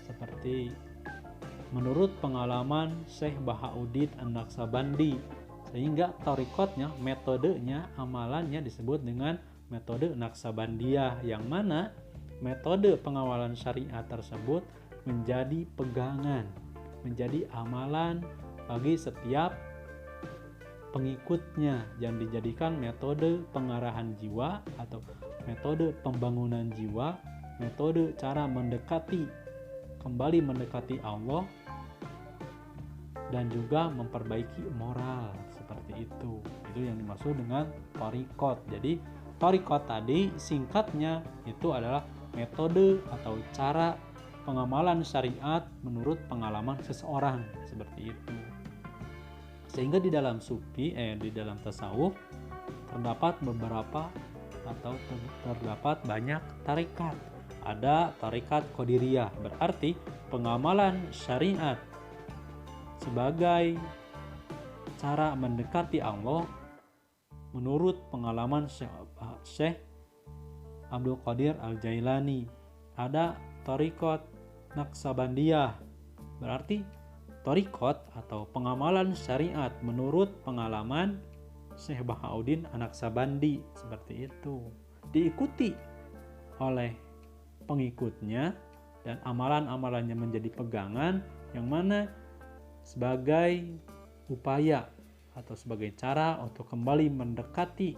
Speaker 1: seperti menurut pengalaman Syekh Bahauddin An-Naqsabandi. Sehingga thariqatnya, metodenya, amalannya disebut dengan metode Naqsabandiyah, yang mana metode pengawalan syariat tersebut menjadi pegangan, menjadi amalan bagi setiap pengikutnya, yang dijadikan metode pengarahan jiwa atau metode pembangunan jiwa, metode cara kembali mendekati Allah, dan juga memperbaiki moral. Seperti itu. Itu yang dimaksud dengan thariqat. Jadi thariqat tadi singkatnya itu adalah metode atau cara pengamalan syariat menurut pengalaman seseorang, seperti itu. Sehingga di dalam di dalam tasawuf terdapat beberapa atau terdapat banyak tarekat. Ada tarekat Qadiriyah, berarti pengamalan syariat sebagai cara mendekati Allah menurut pengalaman Syekh Abdul Qadir Al-Jailani. Ada Thariqat Naqsabandiyah, berarti thariqat atau pengamalan syariat menurut pengalaman Syekh Bahauddin An-Naqsabandi, seperti itu. Diikuti oleh pengikutnya dan amalan-amalannya menjadi pegangan, yang mana sebagai upaya atau sebagai cara untuk kembali mendekati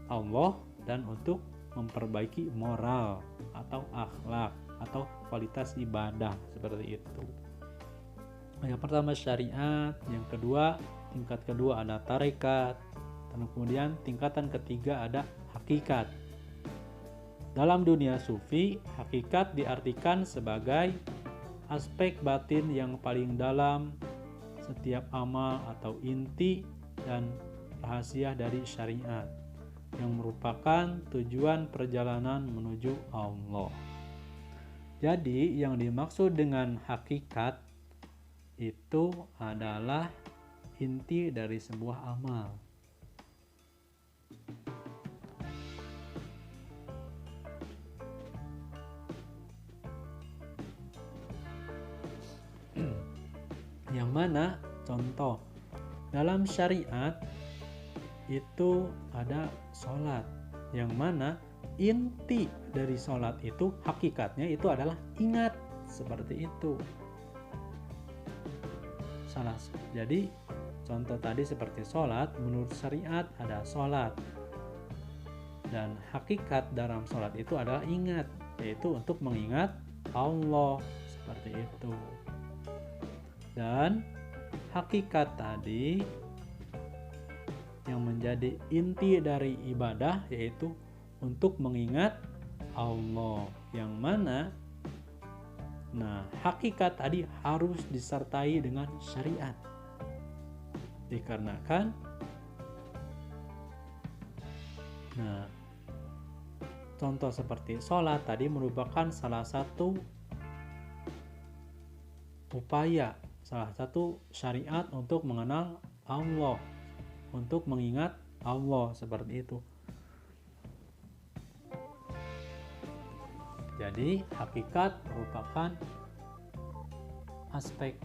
Speaker 1: Allah dan untuk memperbaiki moral atau akhlak atau kualitas ibadah, seperti itu. Yang pertama syariat, yang kedua tingkat kedua ada tarekat, dan kemudian tingkatan ketiga ada hakikat. Dalam dunia sufi, hakikat diartikan sebagai aspek batin yang paling dalam setiap amal atau inti dan rahasia dari syariat, yang merupakan tujuan perjalanan menuju Allah. Jadi yang dimaksud dengan hakikat itu adalah inti dari sebuah amal. Yang mana contoh dalam syariat itu ada sholat, yang mana inti dari sholat itu hakikatnya itu adalah ingat, seperti itu. Jadi contoh tadi seperti sholat, menurut syariat ada sholat, dan hakikat dalam sholat itu adalah ingat, yaitu untuk mengingat Allah, seperti itu. Dan hakikat tadi yang menjadi inti dari ibadah yaitu untuk mengingat Allah, yang mana hakikat tadi harus disertai dengan syariat, dikarenakan contoh seperti sholat tadi merupakan salah satu upaya, salah satu syariat untuk mengenal Allah, untuk mengingat Allah, seperti itu. Jadi hakikat merupakan aspek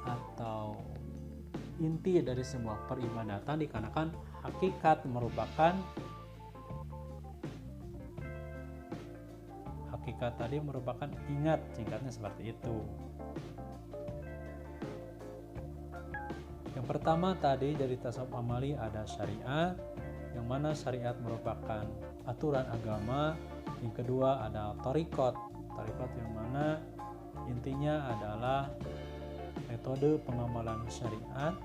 Speaker 1: atau inti dari sebuah peribadatan, dikarenakan hakikat tadi merupakan ingat, singkatnya seperti itu. Yang pertama tadi dari tasawuf amali ada syariat, yang mana syariat merupakan aturan agama. Yang kedua ada thariqat yang mana intinya adalah metode pengamalan syariat.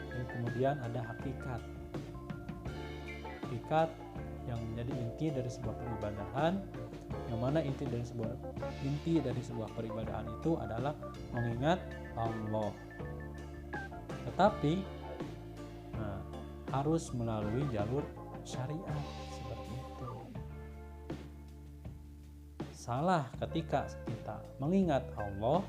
Speaker 1: Dan kemudian ada hakikat yang menjadi inti dari sebuah peribadahan, yang mana inti dari sebuah peribadahan itu adalah mengingat Allah. Tetapi harus melalui jalur syariat, seperti itu. Salah ketika kita mengingat Allah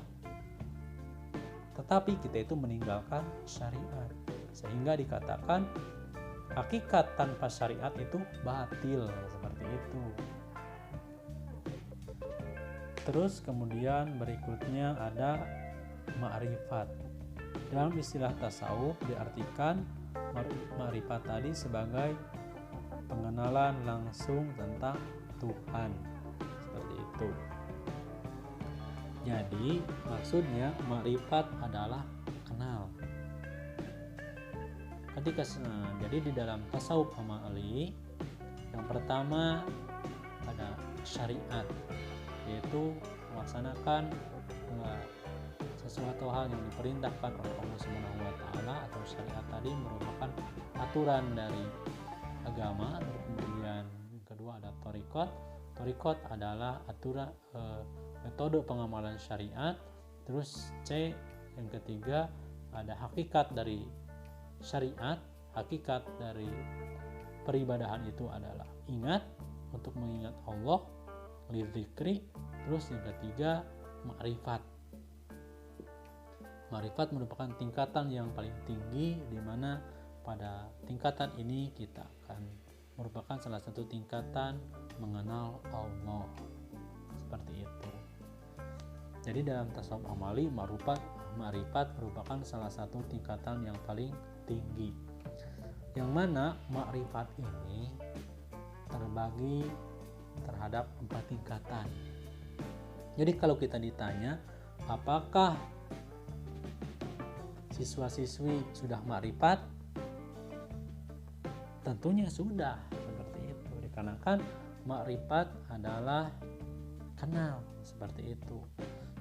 Speaker 1: tetapi kita itu meninggalkan syariat, sehingga dikatakan hakikat tanpa syariat itu batil, seperti itu. Terus kemudian berikutnya ada ma'rifat. Dalam istilah tasawuf diartikan ma'rifat tadi sebagai pengenalan langsung tentang Tuhan, seperti itu. Jadi maksudnya ma'rifat adalah kenal. Jadi di dalam tasawuf amali yang pertama ada syariat, yaitu melaksanakan sesuatu hal yang diperintahkan oleh Allah Subhanahu wa taala, atau syariat tadi merupakan aturan dari agama. Kemudian yang kedua ada thariqat adalah aturan metode pengamalan syariat. Terus C yang ketiga ada hakikat dari syariat, hakikat dari peribadahan itu adalah ingat, untuk mengingat Allah, lidzikri. Terus yang ketiga ma'rifat. Ma'rifat merupakan tingkatan yang paling tinggi, di mana pada tingkatan ini kita akan merupakan salah satu tingkatan mengenal Allah. Seperti itu. Jadi dalam tasawuf amali, ma'rifat merupakan salah satu tingkatan yang paling tinggi. Yang mana ma'rifat ini terbagi terhadap 4 tingkatan. Jadi kalau kita ditanya, apakah siswa-siswi sudah ma'rifat? Tentunya sudah, seperti itu. Dikarenakan ma'rifat adalah kenal, seperti itu.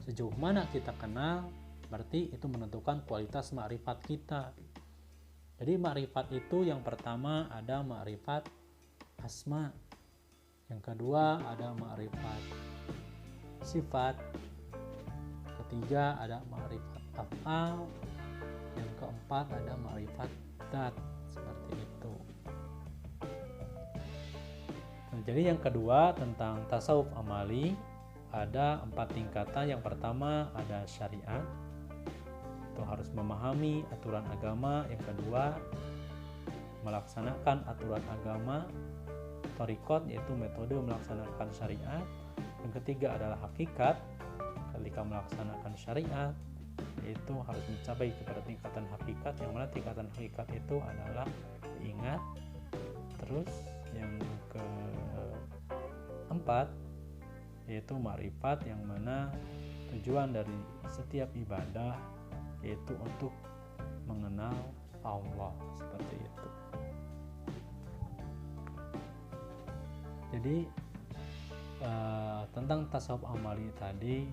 Speaker 1: Sejauh mana kita kenal, berarti itu menentukan kualitas ma'rifat kita. Jadi ma'rifat itu yang pertama ada ma'rifat asma, yang kedua ada ma'rifat sifat, ketiga ada ma'rifat af'al, yang keempat ada ma'rifat dzat, seperti itu. Nah, jadi yang kedua tentang tasawuf amali ada 4 tingkatan. Yang pertama ada syariat, itu harus memahami aturan agama. Yang kedua melaksanakan aturan agama. Thariqat yaitu metode melaksanakan syariat. Yang ketiga adalah hakikat, ketika melaksanakan syariat yaitu harus mencapai kepada tingkatan hakikat, yang mana tingkatan hakikat itu adalah ingat. Terus yang keempat yaitu ma'rifat, yang mana tujuan dari setiap ibadah yaitu untuk mengenal Allah, seperti itu. Jadi tentang tasawuf amali tadi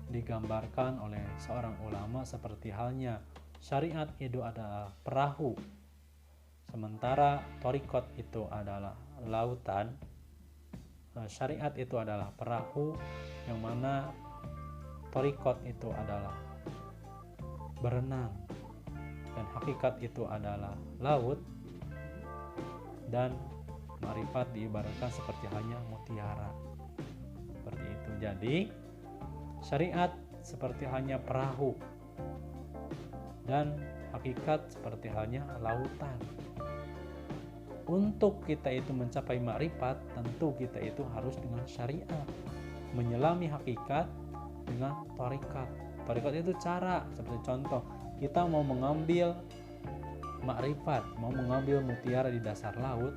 Speaker 1: digambarkan oleh seorang ulama seperti halnya syariat itu adalah perahu, sementara thariqat itu adalah lautan. Syariat itu adalah perahu, yang mana thariqat itu adalah berenang, dan hakikat itu adalah laut, dan ma'rifat diibaratkan seperti halnya mutiara, seperti itu. Jadi syariat seperti halnya perahu, dan hakikat seperti halnya lautan. Untuk kita itu mencapai ma'rifat, tentu kita itu harus dengan syariat, menyelami hakikat dengan thariqat. Thariqat itu cara, seperti contoh kita mau mengambil ma'rifat, mau mengambil mutiara di dasar laut,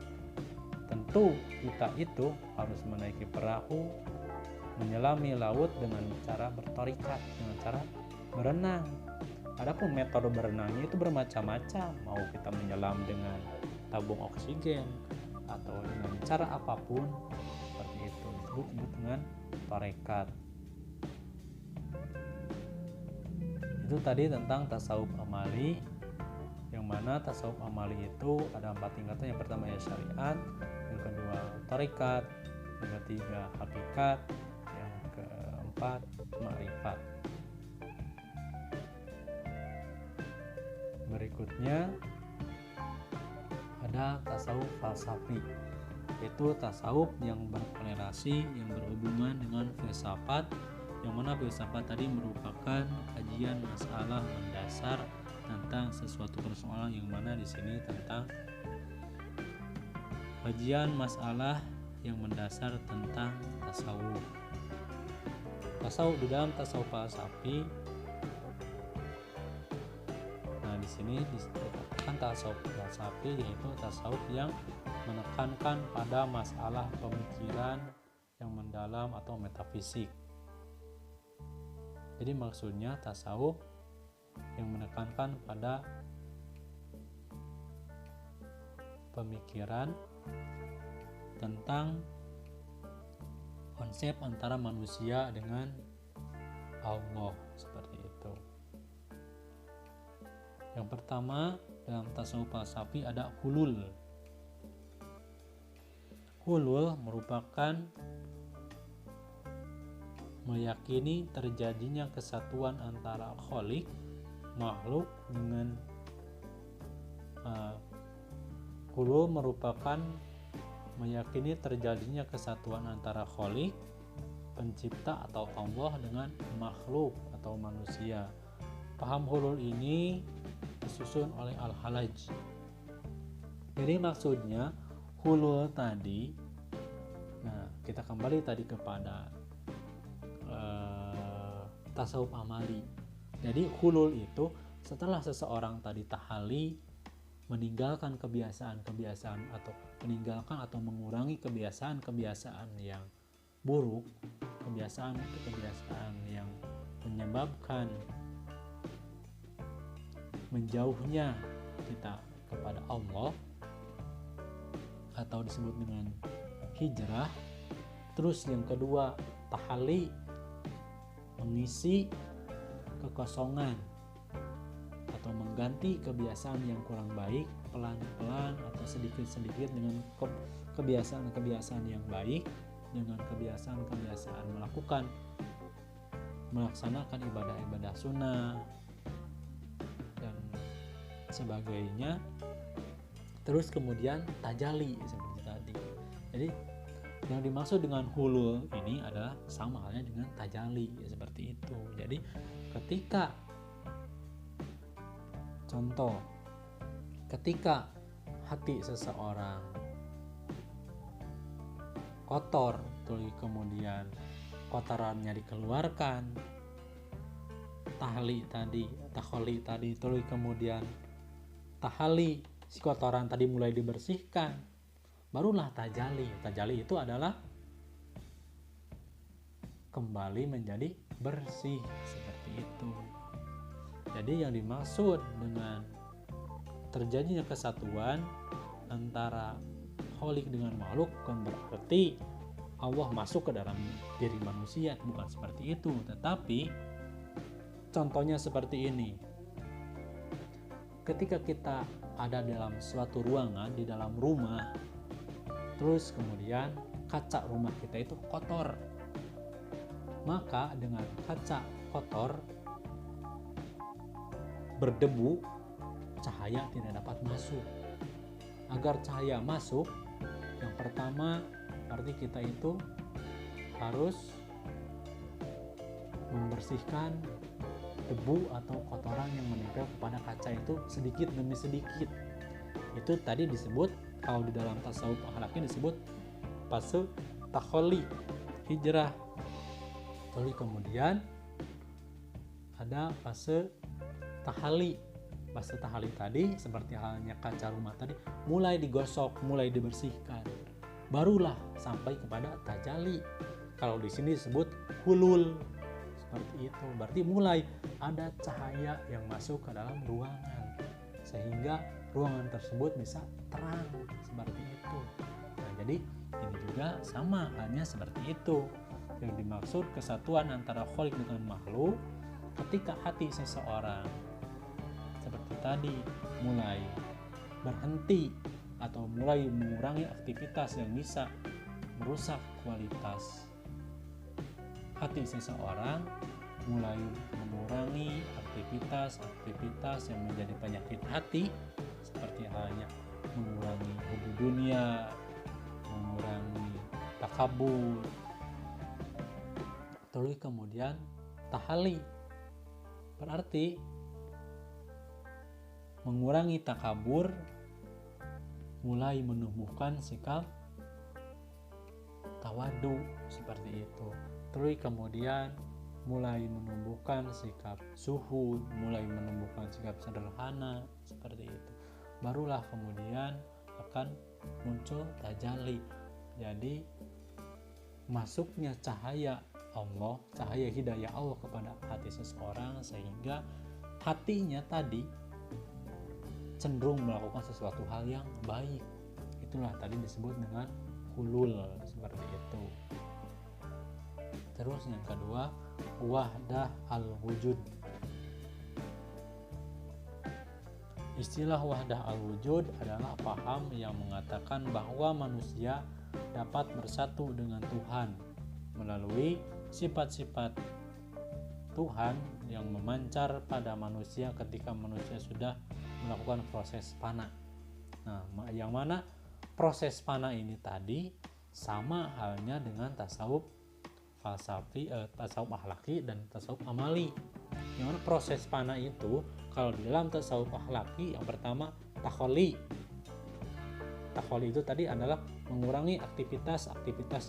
Speaker 1: tentu kita itu harus menaiki perahu, menyelami laut dengan cara berthariqat, dengan cara berenang. Adapun metode berenangnya itu bermacam-macam, mau kita menyelam dengan tabung oksigen atau dengan cara apapun, seperti itu disebut dengan thariqat. Itu tadi tentang tasawuf amali, yang mana tasawuf amali itu ada 4 tingkatan. Yang pertama ya syariat, yang kedua thariqat, yang ketiga hakikat, yang keempat ma'rifat. Berikutnya ada tasawuf falsafi, yaitu tasawuf yang berkorelasi, yang berhubungan dengan filsafat, yang mana filsafat tadi merupakan kajian masalah mendasar tentang sesuatu persoalan, yang mana di sini tentang kajian masalah yang mendasar tentang tasawuf. Tasawuf di dalam tasawuf falsafi, nah di sini disebutkan tasawuf falsafi yaitu tasawuf yang menekankan pada masalah pemikiran yang mendalam atau metafisik. Jadi maksudnya tasawuf yang menekankan pada pemikiran tentang konsep antara manusia dengan Allah, seperti itu. Yang pertama dalam tasawuf falsafi ada hulul. Hulul merupakan meyakini terjadinya kesatuan antara khalik, makhluk, dengan hulul merupakan meyakini terjadinya kesatuan antara khalik, pencipta atau Allah, dengan makhluk atau manusia. Paham hulul ini disusun oleh Al-Halaj. Jadi maksudnya hulul tadi, nah kita kembali tadi kepada tasawuf amali. Jadi hulul itu setelah seseorang tadi tahalli, meninggalkan kebiasaan-kebiasaan atau meninggalkan atau mengurangi kebiasaan-kebiasaan yang buruk, kebiasaan-kebiasaan yang menyebabkan menjauhnya kita kepada Allah atau disebut dengan hijrah. Terus yang kedua, tahalli, mengisi kekosongan atau mengganti kebiasaan yang kurang baik pelan-pelan atau sedikit-sedikit dengan kebiasaan-kebiasaan yang baik, dengan kebiasaan-kebiasaan melaksanakan ibadah-ibadah sunnah dan sebagainya. Terus kemudian tajali seperti tadi. Jadi yang dimaksud dengan hulul ini adalah sama halnya dengan tajali, seperti itu. Jadi ketika contoh, ketika hati seseorang kotor, terus kemudian kotorannya dikeluarkan, tahli tadi, terus kemudian tahali, si kotoran tadi mulai dibersihkan, barulah tajali. Tajali itu adalah kembali menjadi bersih, seperti itu. Jadi yang dimaksud dengan terjadinya kesatuan antara kholik dengan makhluk bukan berarti Allah masuk ke dalam diri manusia, bukan seperti itu. Tetapi contohnya seperti ini. Ketika kita ada dalam suatu ruangan, di dalam rumah, terus kemudian kaca rumah kita itu kotor, maka dengan kaca kotor berdebu, cahaya tidak dapat masuk. Agar cahaya masuk, yang pertama berarti kita itu harus membersihkan debu atau kotoran yang menempel kepada kaca itu sedikit demi sedikit. Itu tadi disebut, kalau di dalam tasawuf akhlaki disebut fase takholli, hijrah. Lalu kemudian ada fase tahali. Fase tahali tadi seperti halnya kaca rumah tadi, mulai digosok, mulai dibersihkan, barulah sampai kepada tajali. Kalau di sini disebut hulul, seperti itu. Berarti mulai ada cahaya yang masuk ke dalam ruangan sehingga ruangan tersebut bisa terang, seperti itu. Nah, jadi ini juga sama halnya seperti itu. Yang dimaksud kesatuan antara kholik dengan makhluk ketika hati seseorang seperti tadi mulai berhenti atau mulai mengurangi aktivitas yang bisa merusak kualitas hati seseorang, mulai mengurangi aktivitas yang menjadi penyakit hati, seperti halnya mengurangi hubbu dunia, mengurangi takabur. Terus kemudian tahali, berarti mengurangi takabur, mulai menumbuhkan sikap tawadu, seperti itu. Terus kemudian mulai menumbuhkan sikap zuhud, mulai menumbuhkan sikap sederhana, seperti itu. Barulah kemudian akan muncul tajalli. Jadi masuknya cahaya Allah, cahaya hidayah Allah kepada hati seseorang sehingga hatinya tadi cenderung melakukan sesuatu hal yang baik. Itulah tadi disebut dengan hulul, seperti itu. Terus yang kedua, wahdah al-wujud. Istilah wahdah al-wujud adalah paham yang mengatakan bahwa manusia dapat bersatu dengan Tuhan melalui sifat-sifat Tuhan yang memancar pada manusia ketika manusia sudah melakukan proses fana. Nah, yang mana proses fana ini tadi sama halnya dengan tasawuf falsafi, tasawuf akhlaki dan tasawuf amali. Yang mana proses fana itu kalau di dalam tasawuf akhlaki yang pertama takholi. Takholi itu tadi adalah mengurangi aktivitas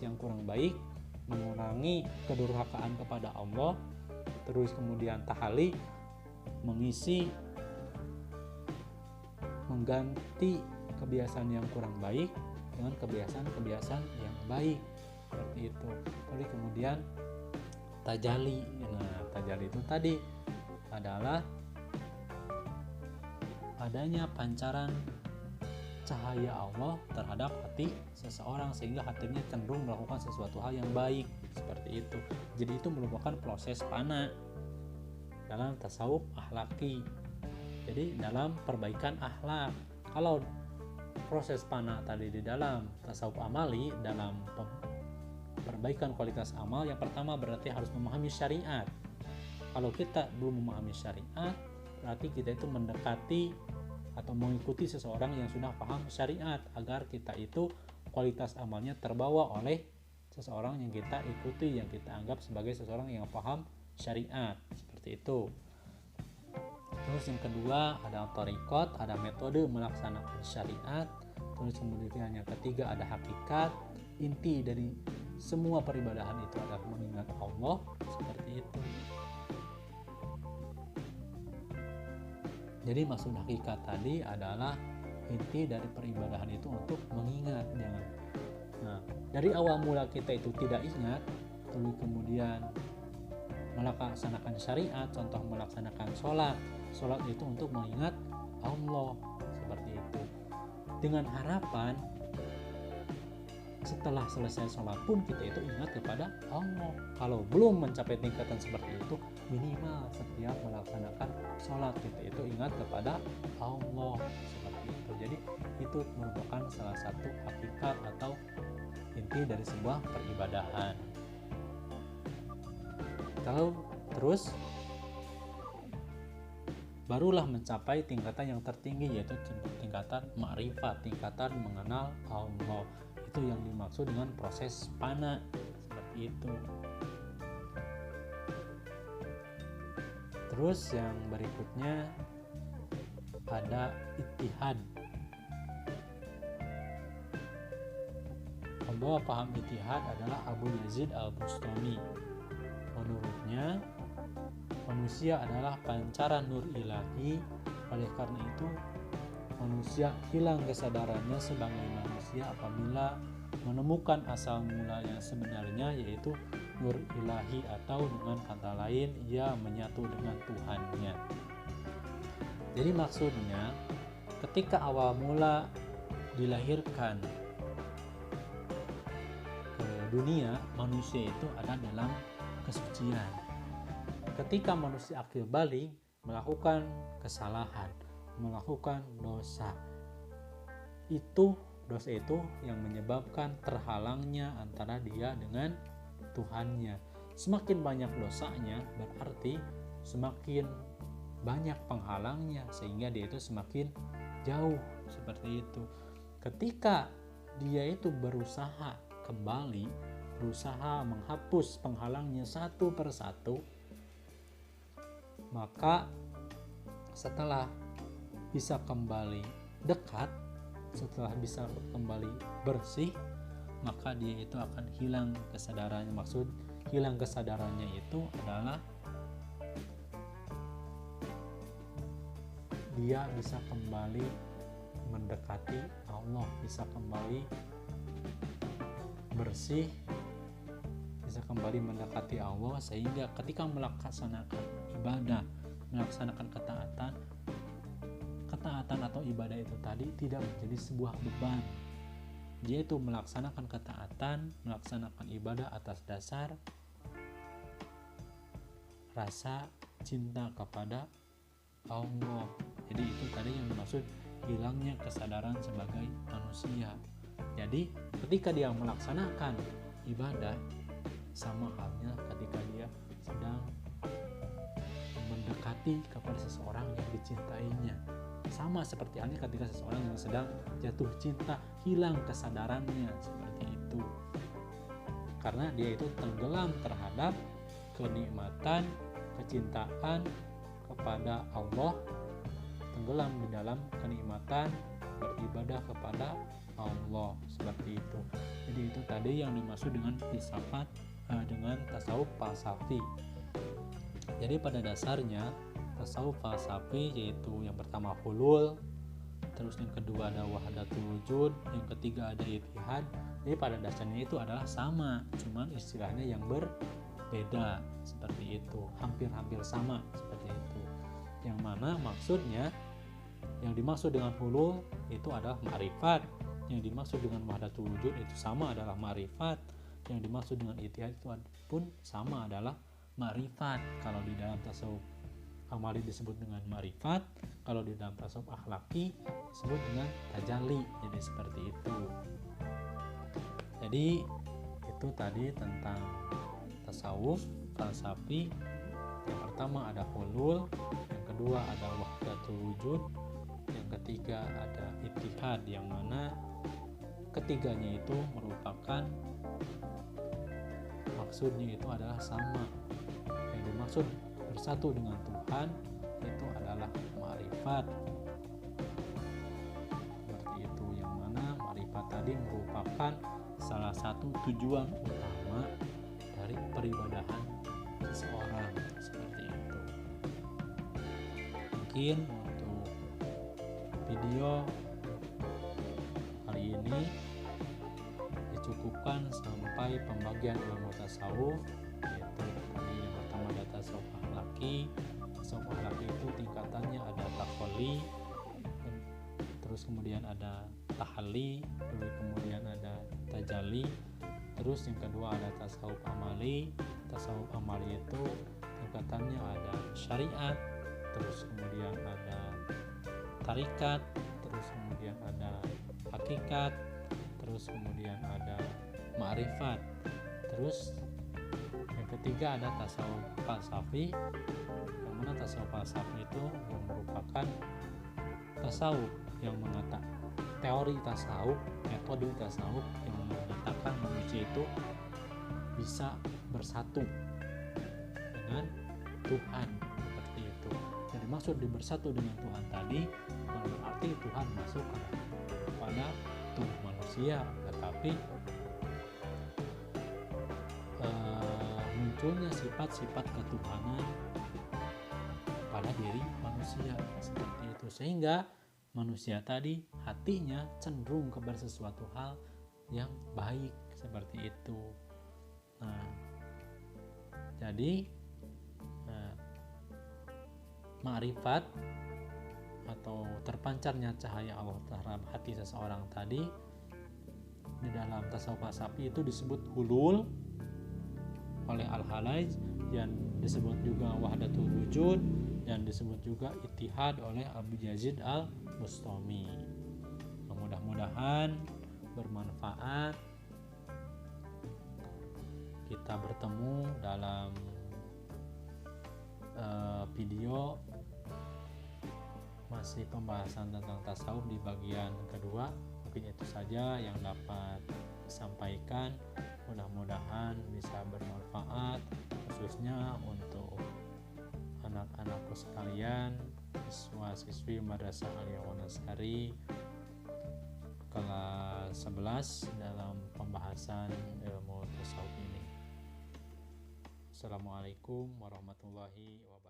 Speaker 1: yang kurang baik, mengurangi kedurhakaan kepada Allah. Terus kemudian tahali, mengganti kebiasaan yang kurang baik dengan kebiasaan yang baik, seperti itu. Lalu kemudian tajali. Nah, tajali itu tadi adalah adanya pancaran cahaya Allah terhadap hati seseorang sehingga hatinya cenderung melakukan sesuatu hal yang baik, seperti itu. Jadi itu merupakan proses fana dalam tasawuf akhlaki. Jadi dalam perbaikan akhlak. Kalau proses fana tadi di dalam tasawuf amali, dalam perbaikan kualitas amal, yang pertama berarti harus memahami syariat. Kalau kita belum memahami syariat, berarti kita itu mendekati atau mengikuti seseorang yang sudah paham syariat, agar kita itu kualitas amalnya terbawa oleh seseorang yang kita ikuti, yang kita anggap sebagai seseorang yang paham syariat, seperti itu. Terus yang kedua ada thariqat, ada metode melaksanakan syariat. Terus kemudian yang ketiga ada hakikat. Inti dari semua peribadahan itu adalah mengingat Allah, seperti itu. Jadi maksud hakikat tadi adalah inti dari peribadahan itu untuk mengingat. Nah, dari awal mula kita itu tidak ingat, lalu kemudian melaksanakan syariat, contoh melaksanakan sholat itu untuk mengingat Allah, seperti itu. Dengan harapan setelah selesai sholat pun kita itu ingat kepada Allah. Kalau belum mencapai tingkatan seperti itu, minimal setiap melaksanakan sholat kita itu ingat kepada Allah, seperti itu. Jadi itu merupakan salah satu hakikat atau inti dari sebuah peribadahan. Kalau terus barulah mencapai tingkatan yang tertinggi, yaitu tingkatan ma'rifat, tingkatan mengenal Allah. Itu yang dimaksud dengan proses fana, seperti itu. Terus yang berikutnya ada ittihad. Pembawa paham ittihad adalah Abu Yazid Al-Bustami. Menurutnya, manusia adalah pancaran nur ilahi. Oleh karena itu, manusia hilang kesadarannya sebagai manusia apabila menemukan asal mula yang sebenarnya, yaitu nur ilahi, atau dengan kata lain ia menyatu dengan Tuhannya. Jadi maksudnya ketika awal mula dilahirkan ke dunia, manusia itu ada dalam kesucian. Ketika manusia akil balik melakukan kesalahan, melakukan dosa itu yang menyebabkan terhalangnya antara dia dengan Tuhannya. Semakin banyak dosanya berarti semakin banyak penghalangnya, sehingga dia itu semakin jauh, seperti itu. Ketika dia itu berusaha menghapus penghalangnya satu persatu, maka setelah bisa kembali dekat, setelah bisa kembali bersih, maka dia itu akan hilang kesadarannya. Maksud hilang kesadarannya itu adalah dia bisa kembali mendekati Allah, bisa kembali bersih, bisa kembali mendekati Allah, sehingga ketika melaksanakan ibadah, melaksanakan ketaatan atau ibadah itu tadi tidak menjadi sebuah beban. Dia itu melaksanakan ketaatan, melaksanakan ibadah atas dasar rasa cinta kepada Allah. Jadi itu tadi yang dimaksud hilangnya kesadaran sebagai manusia. Jadi ketika dia melaksanakan ibadah, sama halnya ketika dia sedang mendekati kepada seseorang yang dicintainya. Sama seperti halnya ketika seseorang yang sedang jatuh cinta, hilang kesadarannya, seperti itu. karena dia itu tenggelam terhadap kenikmatan, kecintaan kepada Allah, tenggelam di dalam kenikmatan beribadah kepada Allah, seperti itu. Jadi itu tadi yang dimaksud dengan filsafat dengan tasawuf falsafi. Jadi pada dasarnya tasawuf falsafi yaitu yang pertama hulul, terus yang kedua ada wahdatul wujud, yang ketiga ada ittihad. Jadi pada dasarnya itu adalah sama, cuman istilahnya yang berbeda, seperti itu, hampir-hampir sama seperti itu. Yang mana maksudnya, yang dimaksud dengan hulul itu adalah ma'rifat, yang dimaksud dengan wahdatul wujud itu sama adalah ma'rifat, yang dimaksud dengan ittihad itu pun sama adalah ma'rifat. Kalau di dalam tasawuf amali disebut dengan ma'rifat, kalau di dalam tasawuf akhlaki disebut dengan tajalli. Jadi seperti itu. Jadi itu tadi tentang tasawuf falsafi. Yang pertama ada hulul, yang kedua ada wahdatul wujud, yang ketiga ada ittihad, yang mana ketiganya itu merupakan maksudnya itu adalah sama. Yang dimaksud bersatu dengan Tuhan itu adalah ma'rifat, seperti itu. Yang mana ma'rifat tadi merupakan salah satu tujuan utama dari peribadahan seseorang, seperti itu. Mungkin untuk video kali ini dicukupkan sampai pembagian ilmu tasawuf, yaitu tadi yang pertama ada tasawuf akhlaki. Tasawuf akhlaki itu tingkatannya ada takholi, terus kemudian ada tahalli, terus kemudian ada tajalli, terus yang kedua ada tasawuf amali. Tasawuf amali itu tingkatannya ada syariat, terus kemudian ada tarikat, terus kemudian ada hakikat, terus kemudian ada ma'rifat. Terus yang ketiga ada tasawuf falsafi, yang mana tasawuf falsafi itu yang merupakan tasawuf yang mengatakan teori tasawuf, metode tasawuf yang mengatakan manusia itu bisa bersatu dengan Tuhan, seperti itu. Jadi maksud di bersatu dengan Tuhan tadi bukan berarti Tuhan masuk kepada tubuh manusia, tetapi munculnya sifat-sifat ketuhanan pada diri manusia, seperti itu, sehingga manusia tadi hatinya cenderung kepada sesuatu hal yang baik, seperti itu. Nah, jadi ma'rifat atau terpancarnya cahaya Allah terhadap hati seseorang tadi di dalam tasawuf falsafi itu disebut hulul oleh Al-Halaj, yang disebut juga wahdatul wujud, dan disebut juga ittihad oleh Abu Yazid Al-Bustami. Mudah-mudahan bermanfaat. Kita bertemu dalam video masih pembahasan tentang tasawuf di bagian kedua. Mungkin itu saja yang dapat disampaikan. Mudah-mudahan bisa bermanfaat, khususnya untuk anak-anakku sekalian, siswa-siswi Madrasah Aliyah Wonosari kelas 11 dalam pembahasan ilmu tasawuf ini. Assalamualaikum warahmatullahi wabarakatuh.